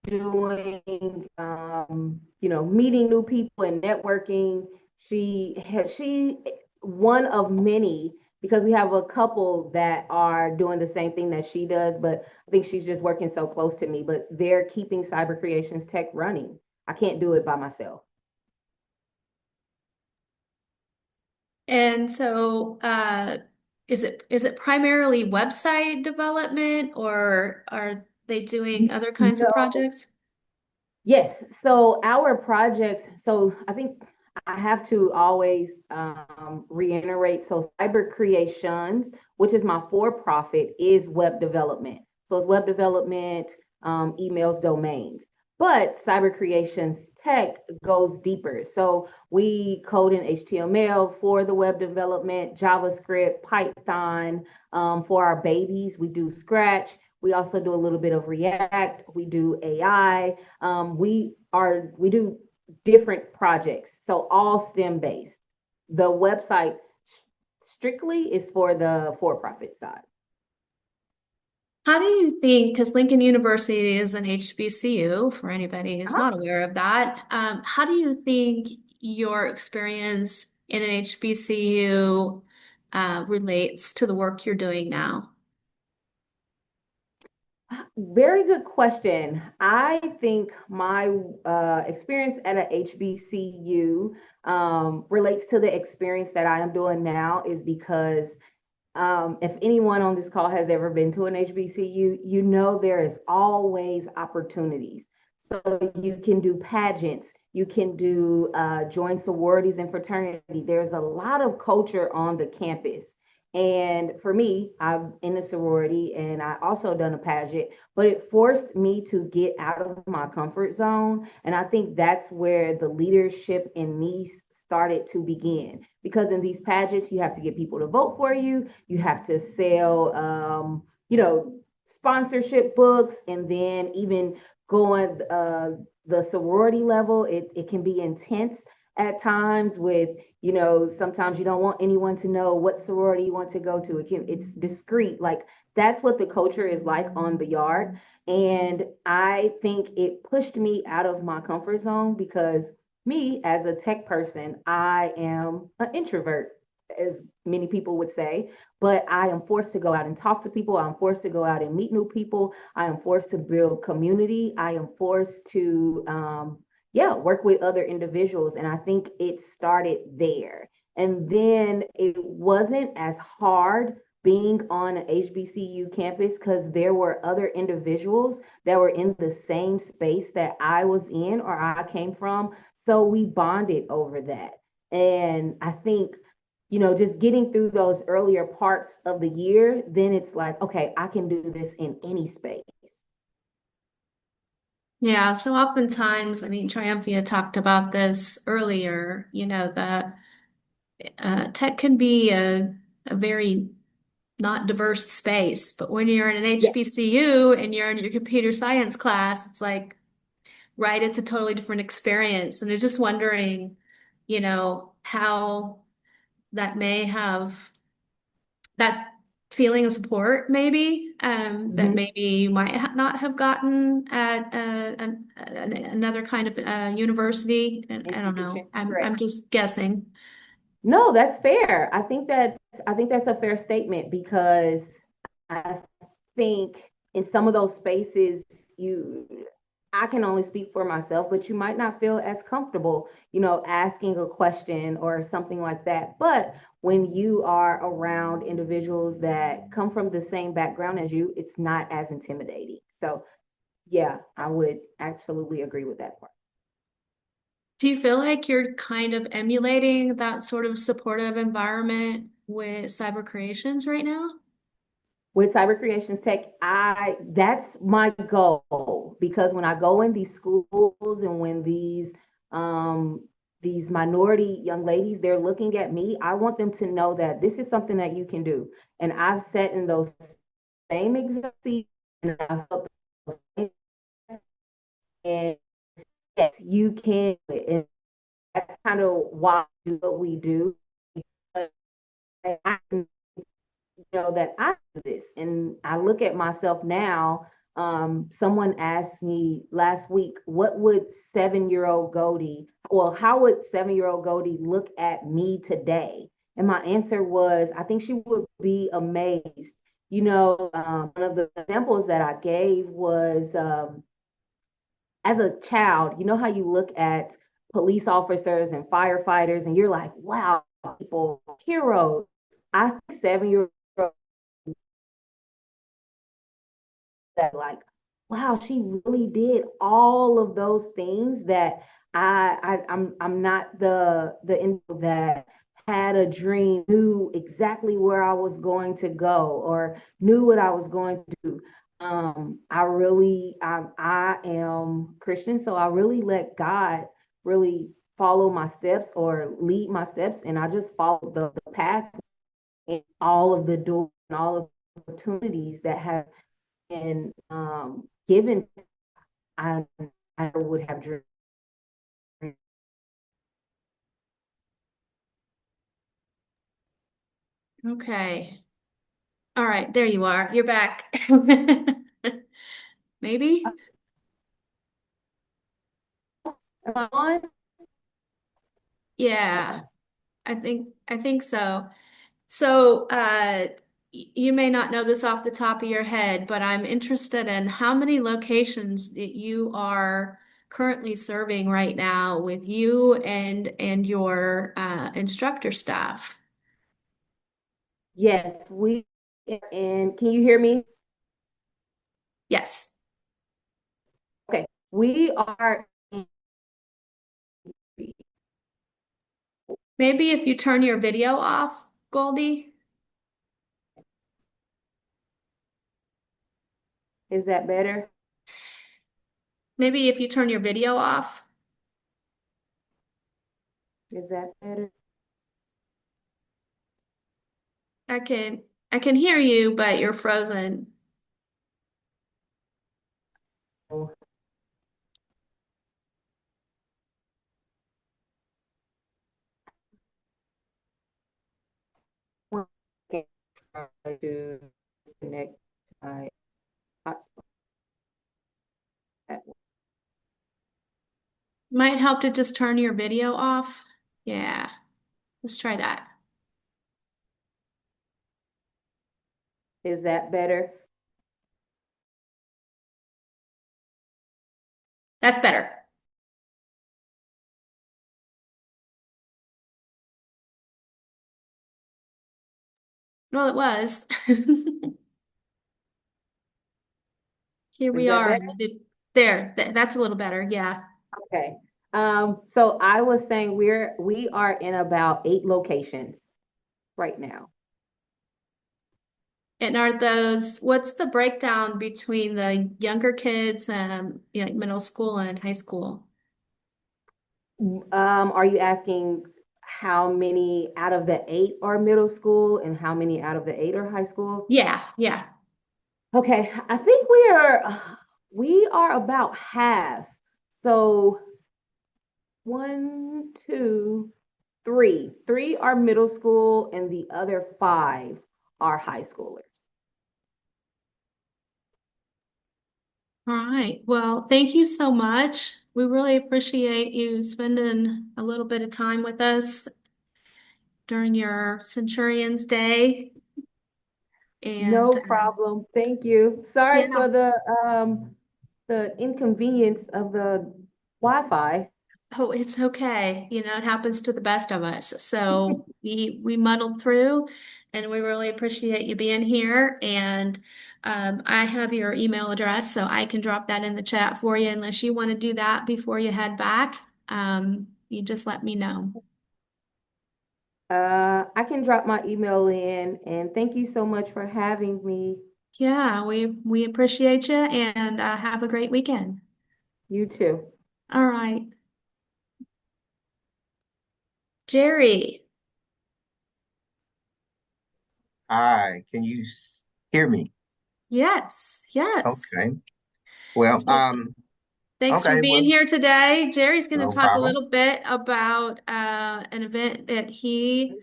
doing meeting new people and networking. She one of many, because we have a couple that are doing the same thing that she does, but I think she's just working so close to me, but they're keeping Cyber Creationz Tech running. I can't do it by myself. And so, is it primarily website development, or are they doing other kinds of No. projects? Yes, so our projects, so I think I have to always reiterate. So Cyber Creationz, which is my for-profit, is web development. So it's web development, emails, domains. But Cyber Creationz Tech goes deeper. So we code in HTML for the web development, JavaScript, Python. For our babies, we do Scratch. We also do a little bit of React. We do AI. We do different projects, so all STEM based. The website strictly is for the for-profit side. How do you think, because Lincoln University is an HBCU, for anybody who's Uh-huh. not aware of that, how do you think your experience in an HBCU relates to the work you're doing now? Very good question. I think my experience at a HBCU relates to the experience that I am doing now, is because if anyone on this call has ever been to an HBCU, you know there is always opportunities. So you can do pageants, you can do join sororities and fraternity. There's a lot of culture on the campus. And for me, I'm in a sorority and I also done a pageant, but it forced me to get out of my comfort zone. And I think that's where the leadership in me started to begin, because in these pageants you have to get people to vote for you, you have to sell sponsorship books, and then even going the sorority level, it can be intense at times with, sometimes you don't want anyone to know what sorority you want to go to. It's discreet. Like, that's what the culture is like on the yard. And I think it pushed me out of my comfort zone, because me as a tech person, I am an introvert, as many people would say, but I am forced to go out and talk to people. I'm forced to go out and meet new people. I am forced to build community. I am forced to, work with other individuals. And I think it started there. And then it wasn't as hard being on an HBCU campus, because there were other individuals that were in the same space that I was in or I came from. So we bonded over that. And I think, just getting through those earlier parts of the year, then it's like, okay, I can do this in any space. Yeah, so oftentimes, I mean, Triumphia talked about this earlier, that tech can be a very not diverse space, but when you're in an Yeah. HBCU and you're in your computer science class, it's like, right, it's a totally different experience. And they're just wondering, how that may have that feeling of support, maybe, that Mhm. maybe you might not have gotten at another kind of university. And I don't know. Institution. I'm Correct. just guessing. No, that's fair. I think that's a fair statement, because I think in some of those spaces, you I can only speak for myself, but you might not feel as comfortable, asking a question or something like that. But when you are around individuals that come from the same background as you, it's not as intimidating. So yeah, I would absolutely agree with that part. Do you feel like you're kind of emulating that sort of supportive environment with Cyber Creations right now? With Cyber Creationz Tech, that's my goal, because when I go in these schools and when these minority young ladies, they're looking at me, I want them to know that this is something that you can do. And I've sat in those same exact seats, and I've felt those same, and yes, you can do it. And that's kind of why we do what we do. Because I that I do this. And I look at myself now. Someone asked me last week, what would 7-year-old Goldie, well, how would 7-year-old Goldie look at me today? And my answer was, I think she would be amazed. One of the examples that I gave was, as a child, you know how you look at police officers and firefighters and you're like, wow, people, heroes. I think 7 year old that like, wow, she really did all of those things that I'm not the individual that had a dream, knew exactly where I was going to go or knew what I was going to do. I am Christian, so I really let God really follow my steps or lead my steps, and I just follow the path and all of the doors and all of the opportunities that have been given. I I would have dreamed. Okay. All right, there you are. You're back. Maybe? Am I on? Yeah, Okay. I think so. So, you may not know this off the top of your head, but I'm interested in how many locations that you are currently serving right now with you and your instructor staff. Yes, we and can you hear me? Yes. Okay. We are in, Maybe if you turn your video off, Goldie. is that better? Maybe if you turn your video off. Is that better? I can hear you, but you're frozen. Oh, okay. Try to connect my hotspot. Might help to just turn your video off. Yeah, let's try that. Is that better? That's better. Well, it was. Here Is we that are. better? There, that's a little better. Yeah. Okay. So I was saying we are in about 8 locations right now. And are those, what's the breakdown between the younger kids and middle school and high school? Are you asking how many out of the 8 are middle school and how many out of the 8 are high school? Yeah, yeah. Okay, I think we are about half. So one, two, three. Three are middle school and the other 5 are high schoolers. All right. Well, thank you so much. We really appreciate you spending a little bit of time with us during your Centurion's Day. And No problem. Thank you. Sorry yeah, for the inconvenience of the Wi-Fi. oh, it's okay. It happens to the best of us. So we muddled through, and we really appreciate you being here. And I have your email address, so I can drop that in the chat for you. Unless you want to do that before you head back, you just let me know. I can drop my email in, and thank you so much for having me. Yeah, we appreciate you, and have a great weekend. You too. All right, Jerry. Hi, can you hear me? Yes, yes. Okay. Well, So thanks for okay, being well, here today. Jerry's going to no talk a problem. little bit about an event that he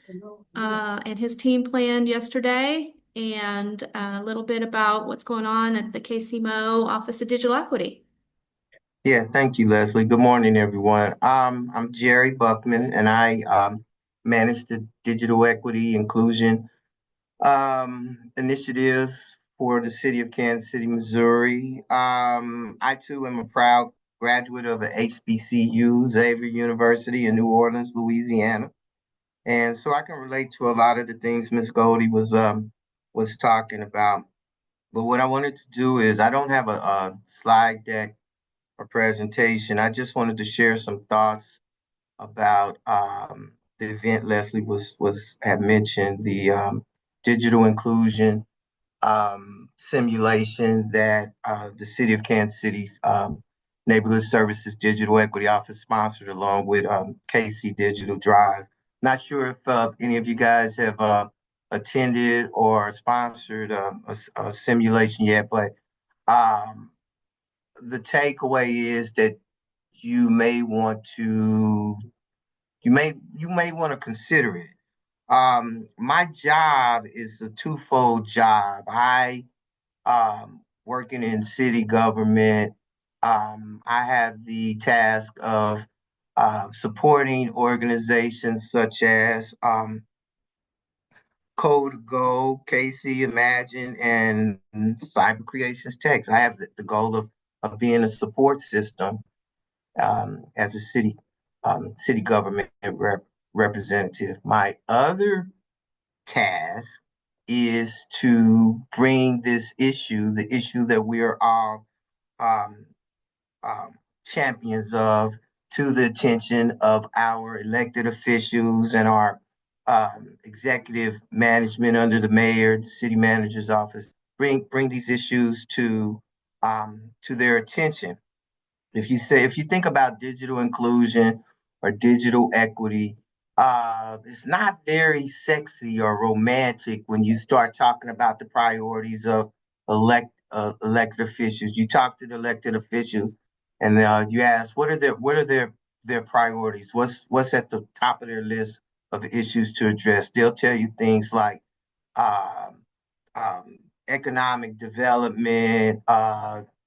and his team planned yesterday, and a little bit about what's going on at the KCMO Office of Digital Equity. Yeah, thank you, Leslie. Good morning, everyone. I'm Jerry Buckman, and I manage the digital equity inclusion initiatives for the city of Kansas City, Missouri. I too am a proud graduate of a HBCU, Xavier University in New Orleans, Louisiana. And so I can relate to a lot of the things Miss Goldie was talking about. But what I wanted to do is I don't have a slide deck or presentation. I just wanted to share some thoughts about the event Leslie had mentioned, the digital inclusion simulation that the City of Kansas City's Neighborhood Services Digital Equity Office sponsored along with KC Digital Drive. Not sure if any of you guys have attended or sponsored a simulation yet, but um, the takeaway is that you may want to you may want to consider it. My job is a twofold job. I working in city government. I have the task of supporting organizations such as Code Algo, KC Imagine, and Cyber Creationz Tech. I have the goal of being a support system as a city government representative. My other task is to bring this issue, the issue that we are all um, um, champions of, to the attention of our elected officials and our executive management under the mayor, the city manager's office. Bring these issues to their attention. If you think about digital inclusion or digital equity, it's not very sexy or romantic when you start talking about the priorities of elected officials. You talk to the elected officials, and you ask what are their priorities? What's at the top of their list of issues to address? They'll tell you things like um, economic development,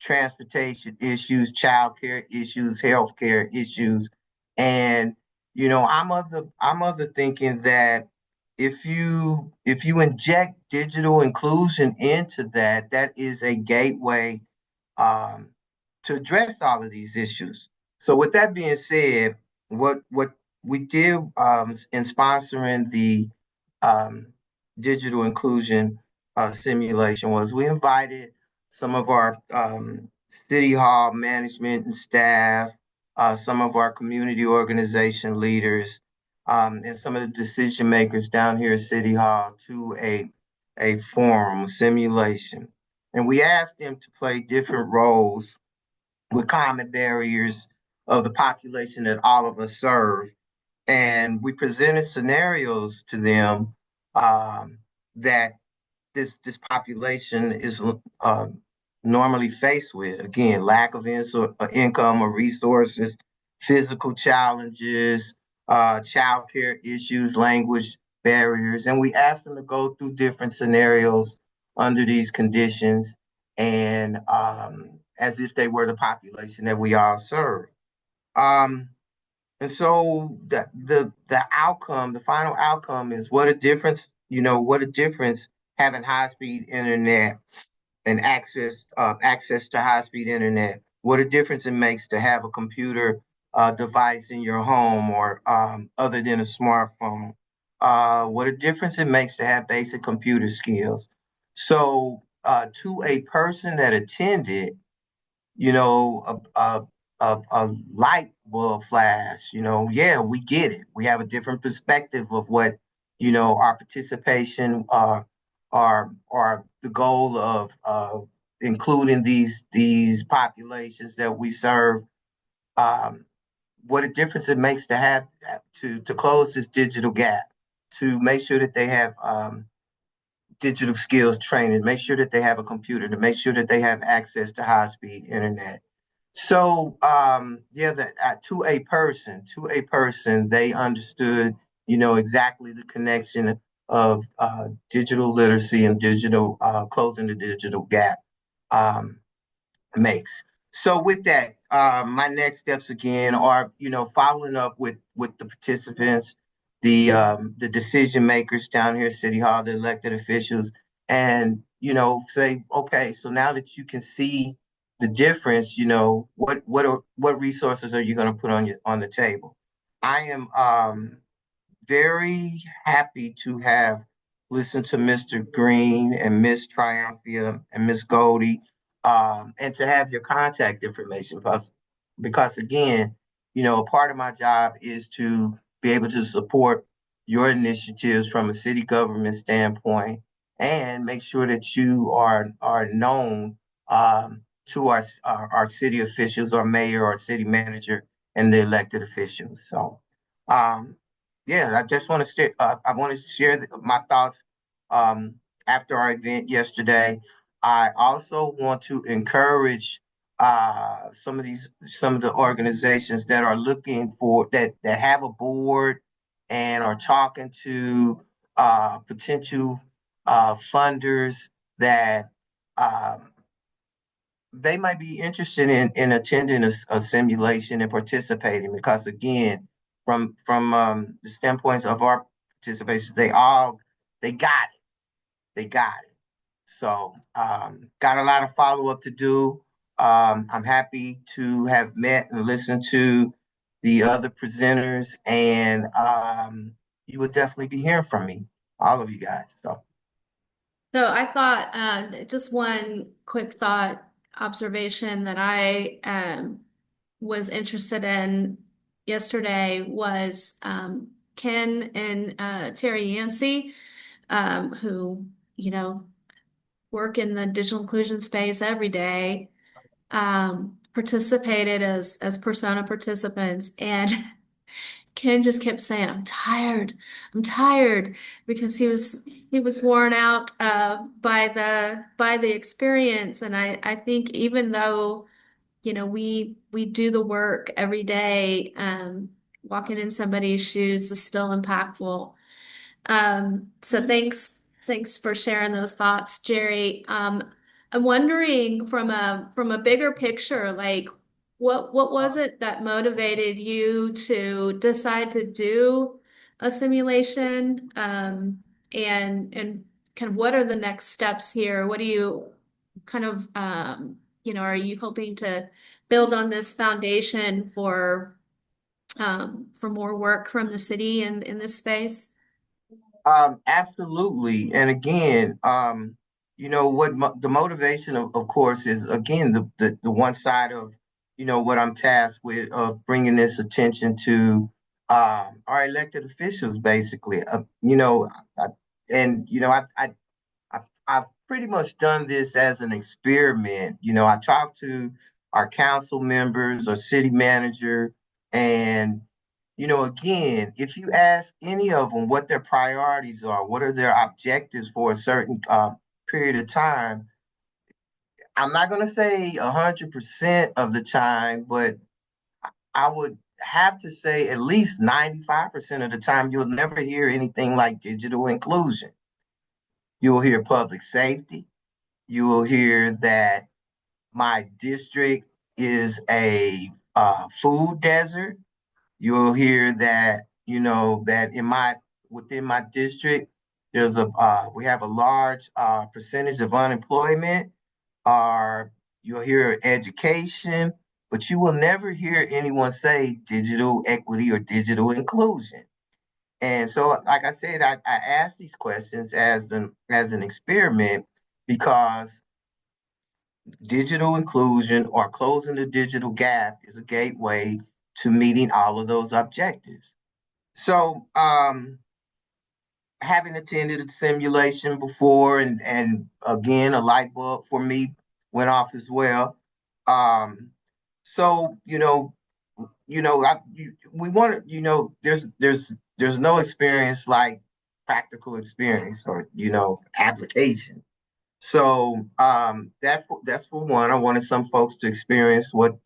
transportation issues, childcare issues, healthcare issues, and I'm of the thinking that if you inject digital inclusion into that, that is a gateway um, to address all of these issues. So, with that being said, what we did in sponsoring the um, digital inclusion simulation was we invited some of our city hall management and staff, some of our community organization leaders, and some of the decision makers down here at City Hall to a forum simulation. And we asked them to play different roles with common barriers of the population that all of us serve. And we presented scenarios to them that this population is normally faced with. Again, lack of income or resources, physical challenges, childcare issues, language barriers, and we asked them to go through different scenarios under these conditions, and as if they were the population that we all serve. Um, and so the outcome, the final outcome is what a difference, what a difference having high speed internet and access to high speed internet. What a difference it makes to have a computer device in your home or other than a smartphone. What a difference it makes to have basic computer skills. So to a person that attended, you know, a light bulb flash, yeah, we get it. We have a different perspective of what, our participation are the goal of including these populations that we serve. Um, what a difference it makes to have to close this digital gap, to make sure that they have digital skills training, make sure that they have a computer, to make sure that they have access to high speed internet. So yeah, that to a person, they understood, exactly the connection of digital literacy and digital closing the digital gap um, makes. So with that, my next steps again are, following up with the participants, the decision makers down here at City Hall, the elected officials, and say, okay, so now that you can see the difference, what resources are you going to put on the table? I am very happy to have listened to Mr. Green and Miss Triumphia and Miss Goldie, and to have your contact information because again, a part of my job is to be able to support your initiatives from a city government standpoint and make sure that you are known to our city officials, our mayor, our city manager, and the elected officials. So um, yeah, I just want to I want to share my thoughts after our event yesterday. I also want to encourage some of the organizations that are looking for that have a board and are talking to potential funders that um, they might be interested in attending a simulation and participating because again, from the standpoints of our participation, they got it. They got it. So got a lot of follow up to do. I'm happy to have met and listened to the other presenters, and you will definitely be hearing from me, all of you guys. So I thought, just one quick thought observation that I was interested in yesterday was Ken and Terry Yancey, who, work in the digital inclusion space every day, participated as persona participants. And Ken just kept saying, I'm tired," because he was worn out by the experience. And I think even though, we do the work every day, walking in somebody's shoes is still impactful. So thanks for sharing those thoughts, Jerry. I'm wondering from a bigger picture, like what was it that motivated you to decide to do a simulation? And kind of what are the next steps here? What do you kind of are you hoping to build on this foundation for more work from the city in this space? Absolutely. And again, the motivation of course is again the one side of what I'm tasked with of bringing this attention to our elected officials, basically. I, and I've pretty much done this as an experiment. I talked to our council members or city manager, and again, if you ask any of them what their priorities are, what are their objectives for a certain period of time, I'm not going to say 100% of the time, but I would have to say at least 95% of the time, you'll never hear anything like digital inclusion. You'll hear public safety. You will hear that my district is a food desert. You'll hear that that within my district we have a large percentage of unemployment. Or you'll hear education, but you will never hear anyone say digital equity or digital inclusion. And so, like I said, I asked these questions as an experiment because digital inclusion or closing the digital gap is a gateway to meeting all of those objectives. So, having attended a simulation before, and again, a light bulb for me went off as well. Um, so we want to, there's no experience like practical experience or application. So that's for one. I wanted some folks to experience what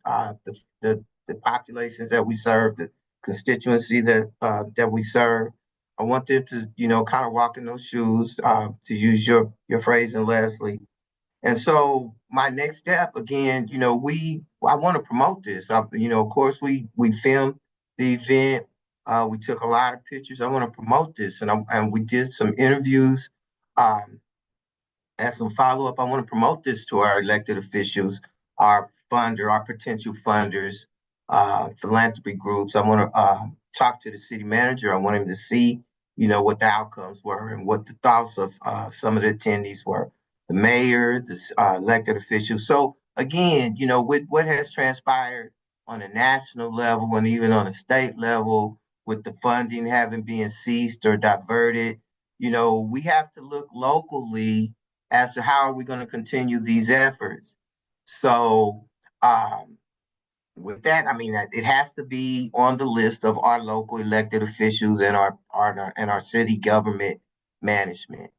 the populations that we serve, the constituency that we serve. I want them to kind of walk in those shoes, to use your phrase, and Leslie. And so my next step again, I want to promote this. Of course we filmed the event. We took a lot of pictures. I want to promote this, and we did some interviews. Um, as some follow up, I want to promote this to our elected officials our funder, our potential funders, philanthropy groups. I want to talk to the city manager. I want him to see, what the outcomes were and what the thoughts of some of the attendees were, the mayor, the elected officials. So again, with what has transpired on a national level and even on a state level, with the funding having been ceased or diverted, we have to look locally as to how are we going to continue these efforts. So with that, I mean, it has to be on the list of our local elected officials and our city government management,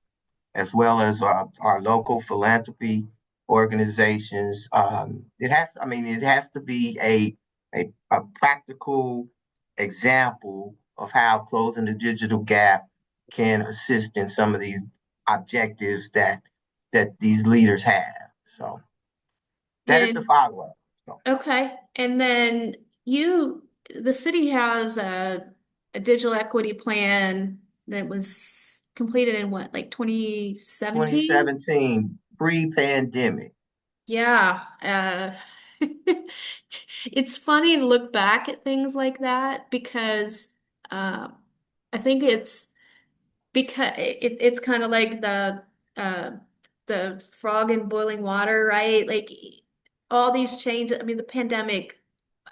as well as our local philanthropy organizations. It has to be a practical example of how closing the digital gap can assist in some of these objectives that these leaders have. So that is the And follow-up. So. okay, and then the city has a digital equity plan that was completed in what, like 2017? 2017, pre-pandemic. Yeah, it's funny to look back at things like that because uh, I think it's kind of like uh, the frog in boiling water, right? Like all these changes. I mean, the pandemic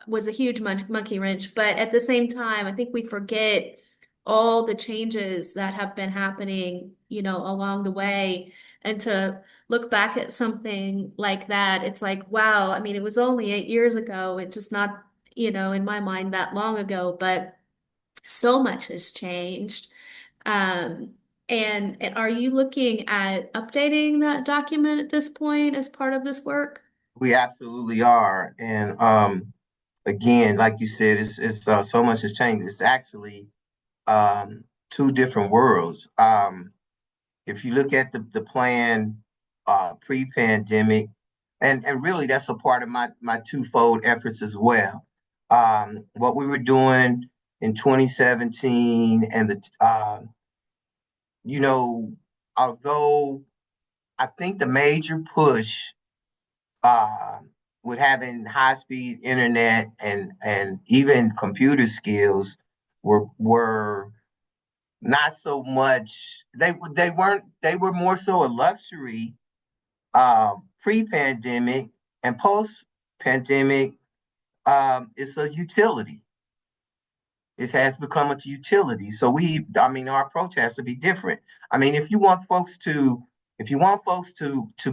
was a huge monkey wrench, but at the same time, I think we forget all the changes that have been happening, along the way. And to look back at something like that, it's like, wow, I mean, it was only 8 years ago. It's just not, in my mind that long ago, but so much has changed. Um, and are you looking at updating that document at this point as part of this work? We absolutely are. And again, like you said, it's so much has changed. It's actually two different worlds. If you look at the plan pre-pandemic, and really that's a part of my twofold efforts as well. What we were doing in 2017 and you know, although I think the major push uh, with having high speed internet and even computer skills were not so much they were more so a luxury pre-pandemic, and post-pandemic it's a utility. It has become a utility. So our approach has to be different. I mean, if you want folks to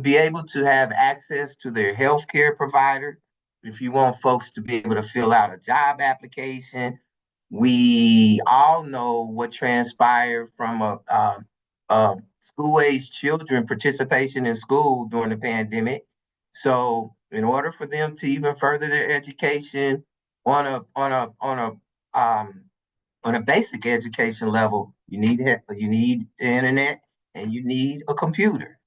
be able to have access to their healthcare provider, if you want folks to be able to fill out a job application, we all know what transpired from school-age children participation in school during the pandemic. So, in order for them to even further their education on a on a on a on a basic education level, you need the internet and you need a computer,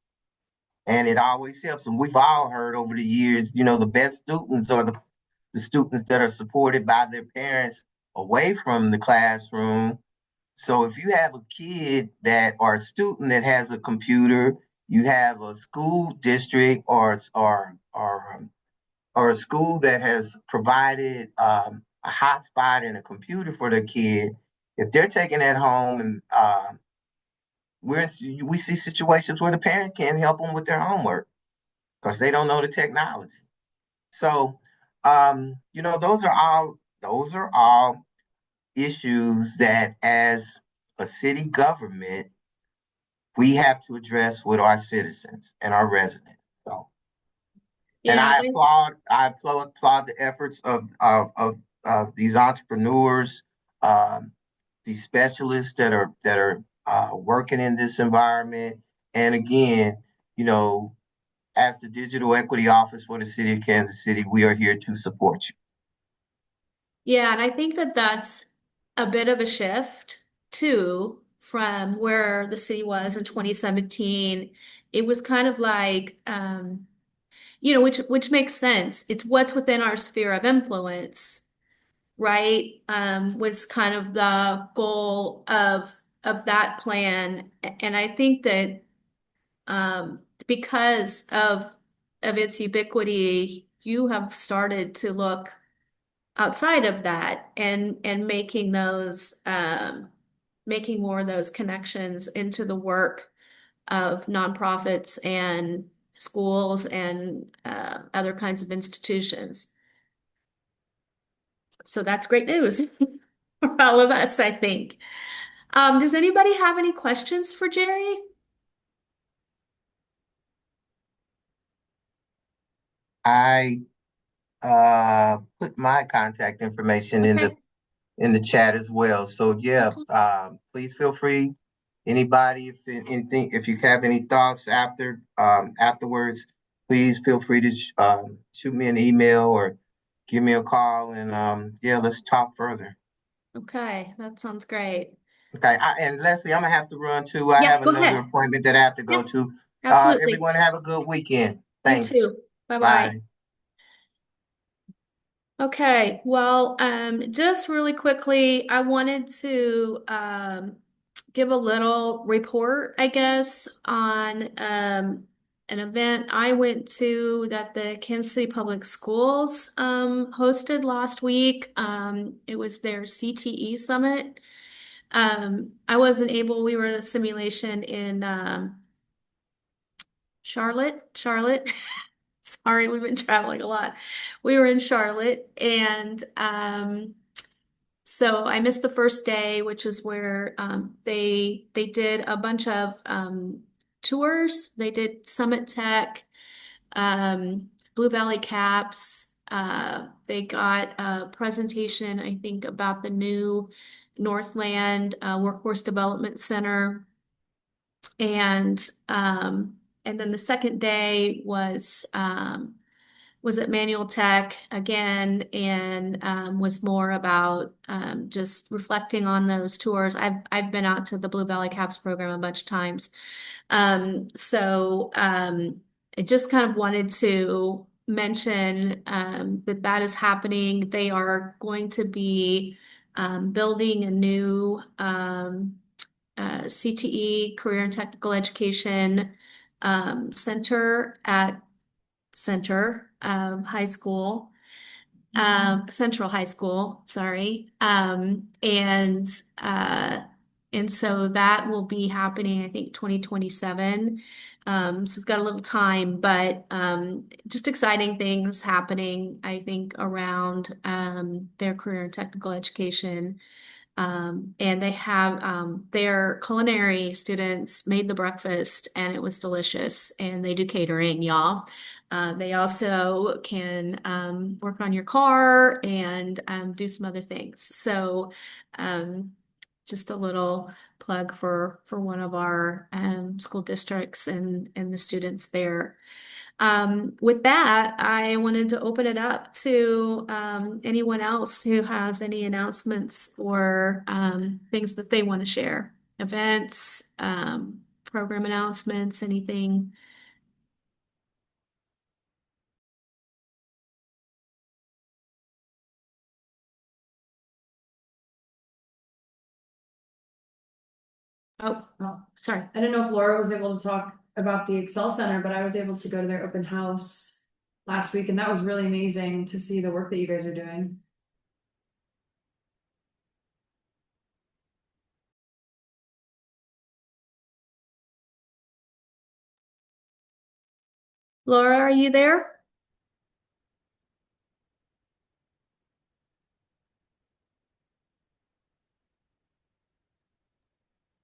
and it always helps. And we've all heard over the years, the best students are the students that are supported by their parents away from the classroom. So if you have a kid or a student that has a computer, you have a school district or a school that has provided a hotspot and a computer for their kid. If they're taking that home, and we see situations where the parent can't help them with their homework because they don't know the technology. So, those are all issues that, as a city government, we have to address with our citizens and our residents. So, and Yeah, I applaud the efforts of these entrepreneurs, um, these specialists that are working in this environment. And again, you know, as the Digital Equity Office for the City of Kansas City, we are here to support you. yeah, and I think that that's a bit of a shift too from where the city was in 2017. It was kind of like, which makes sense. It's what's within our sphere of influence, right? Was kind of the goal of that plan, and I think that because of its ubiquity you have started to look outside of that and making more of those connections into the work of nonprofits and schools and other kinds of institutions. So that's great news for all of us, I think. Does anybody have any questions for Jerry? I put my contact information Okay. in the chat as well. So yeah, Okay. please feel free. Anybody, if anything, if you have any thoughts afterwards, please feel free to shoot me an email or give me a call, and yeah, let's talk further. Okay, that sounds great. Okay, and Leslie, I'm gonna have to run too. I Yep, have go another ahead. appointment that I have to go Yep, to. absolutely. Everyone have a good weekend. You Thanks. too. Bye-bye. Bye. Okay, well, just really quickly, I wanted to give a little report, I guess, on an event I went to that the Kansas City Public Schools hosted last week. It was their CTE Summit. I wasn't able, we were at a simulation in Charlotte. Sorry, we've been traveling a lot. We were in Charlotte, and so I missed the first day, which is where they did a bunch of tours. They did Summit Tech, Blue Valley Caps. They got a presentation, I think, about the new Northland Workforce Development Center, and then the second day was at Manual Tech again, and was more about just reflecting on those tours. I've been out to the Blue Valley Caps program a bunch of times, so I just kind of wanted to mention that is happening. They are going to be building a new CTE, Career and Technical Education center at High School, Central High School, sorry. And so that will be happening, I think, 2027. So we've got a little time, but just exciting things happening, I think, around their career and technical education. And they have their culinary students made the breakfast and it was delicious. And they do catering, y'all. They also can work on your car and do some other things. So just a little plug for one of our school districts and the students there. With that, I wanted to open it up to anyone else who has any announcements or things that they want to share, events, program announcements, anything. Oh, sorry. I don't know if Laura was able to talk about the Excel Center, but I was able to go to their open house last week, and that was really amazing to see the work that you guys are doing. Laura, are you there?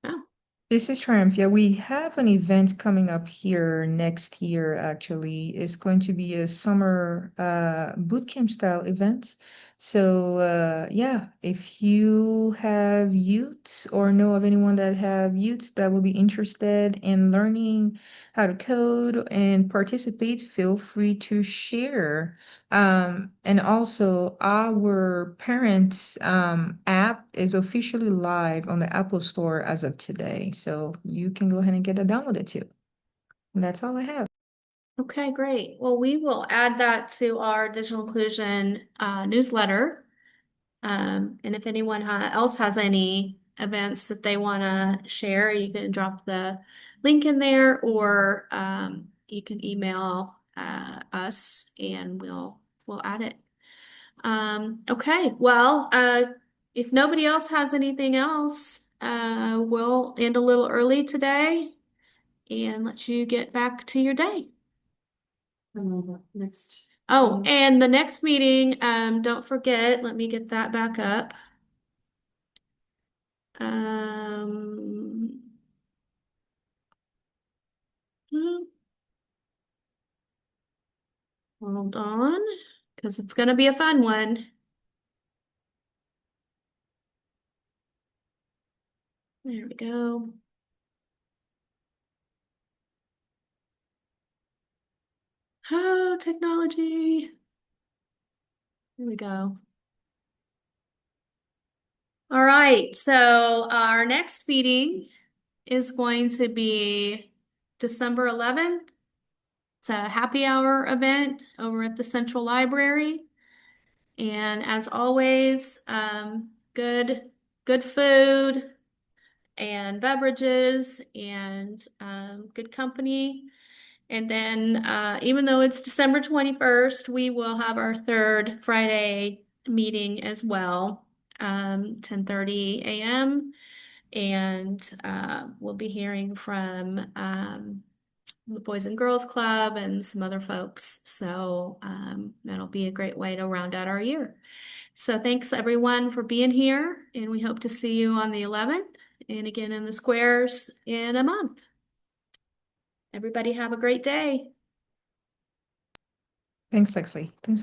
Oh. This is Triumphia. We have an event coming up here next year, actually. It's going to be a summer bootcamp style event. So yeah, if you have youth or know of anyone that have youth that will be interested in learning how to code and participate, feel free to share. And also our parents app is officially live on the Apple Store as of today. So you can go ahead and get it downloaded too. And that's all I have. Okay, great. Well, we will add that to our digital inclusion newsletter. And if anyone else has any events that they want to share, you can drop the link in there, or you can email us, and we'll add it. Okay, well, if nobody else has anything else, we'll end a little early today and let you get back to your day. And then the next. Oh, and the next meeting, don't forget, let me get that back up. Um, hold on, because it's going to be a fun one. There we go. Oh, technology. There we go. All right, so our next meeting is going to be December 11th. It's a happy hour event over at the Central Library. And as always, good food and beverages and good company. And then even though it's December 21st, we will have our third Friday meeting as well, 10:30 a.m. And we'll be hearing from the Boys and Girls Club and some other folks. So that'll be a great way to round out our year. So thanks everyone for being here, and we hope to see you on the 11th and again in the squares in a month. Everybody have a great day. Thanks, Lexi. Thanks,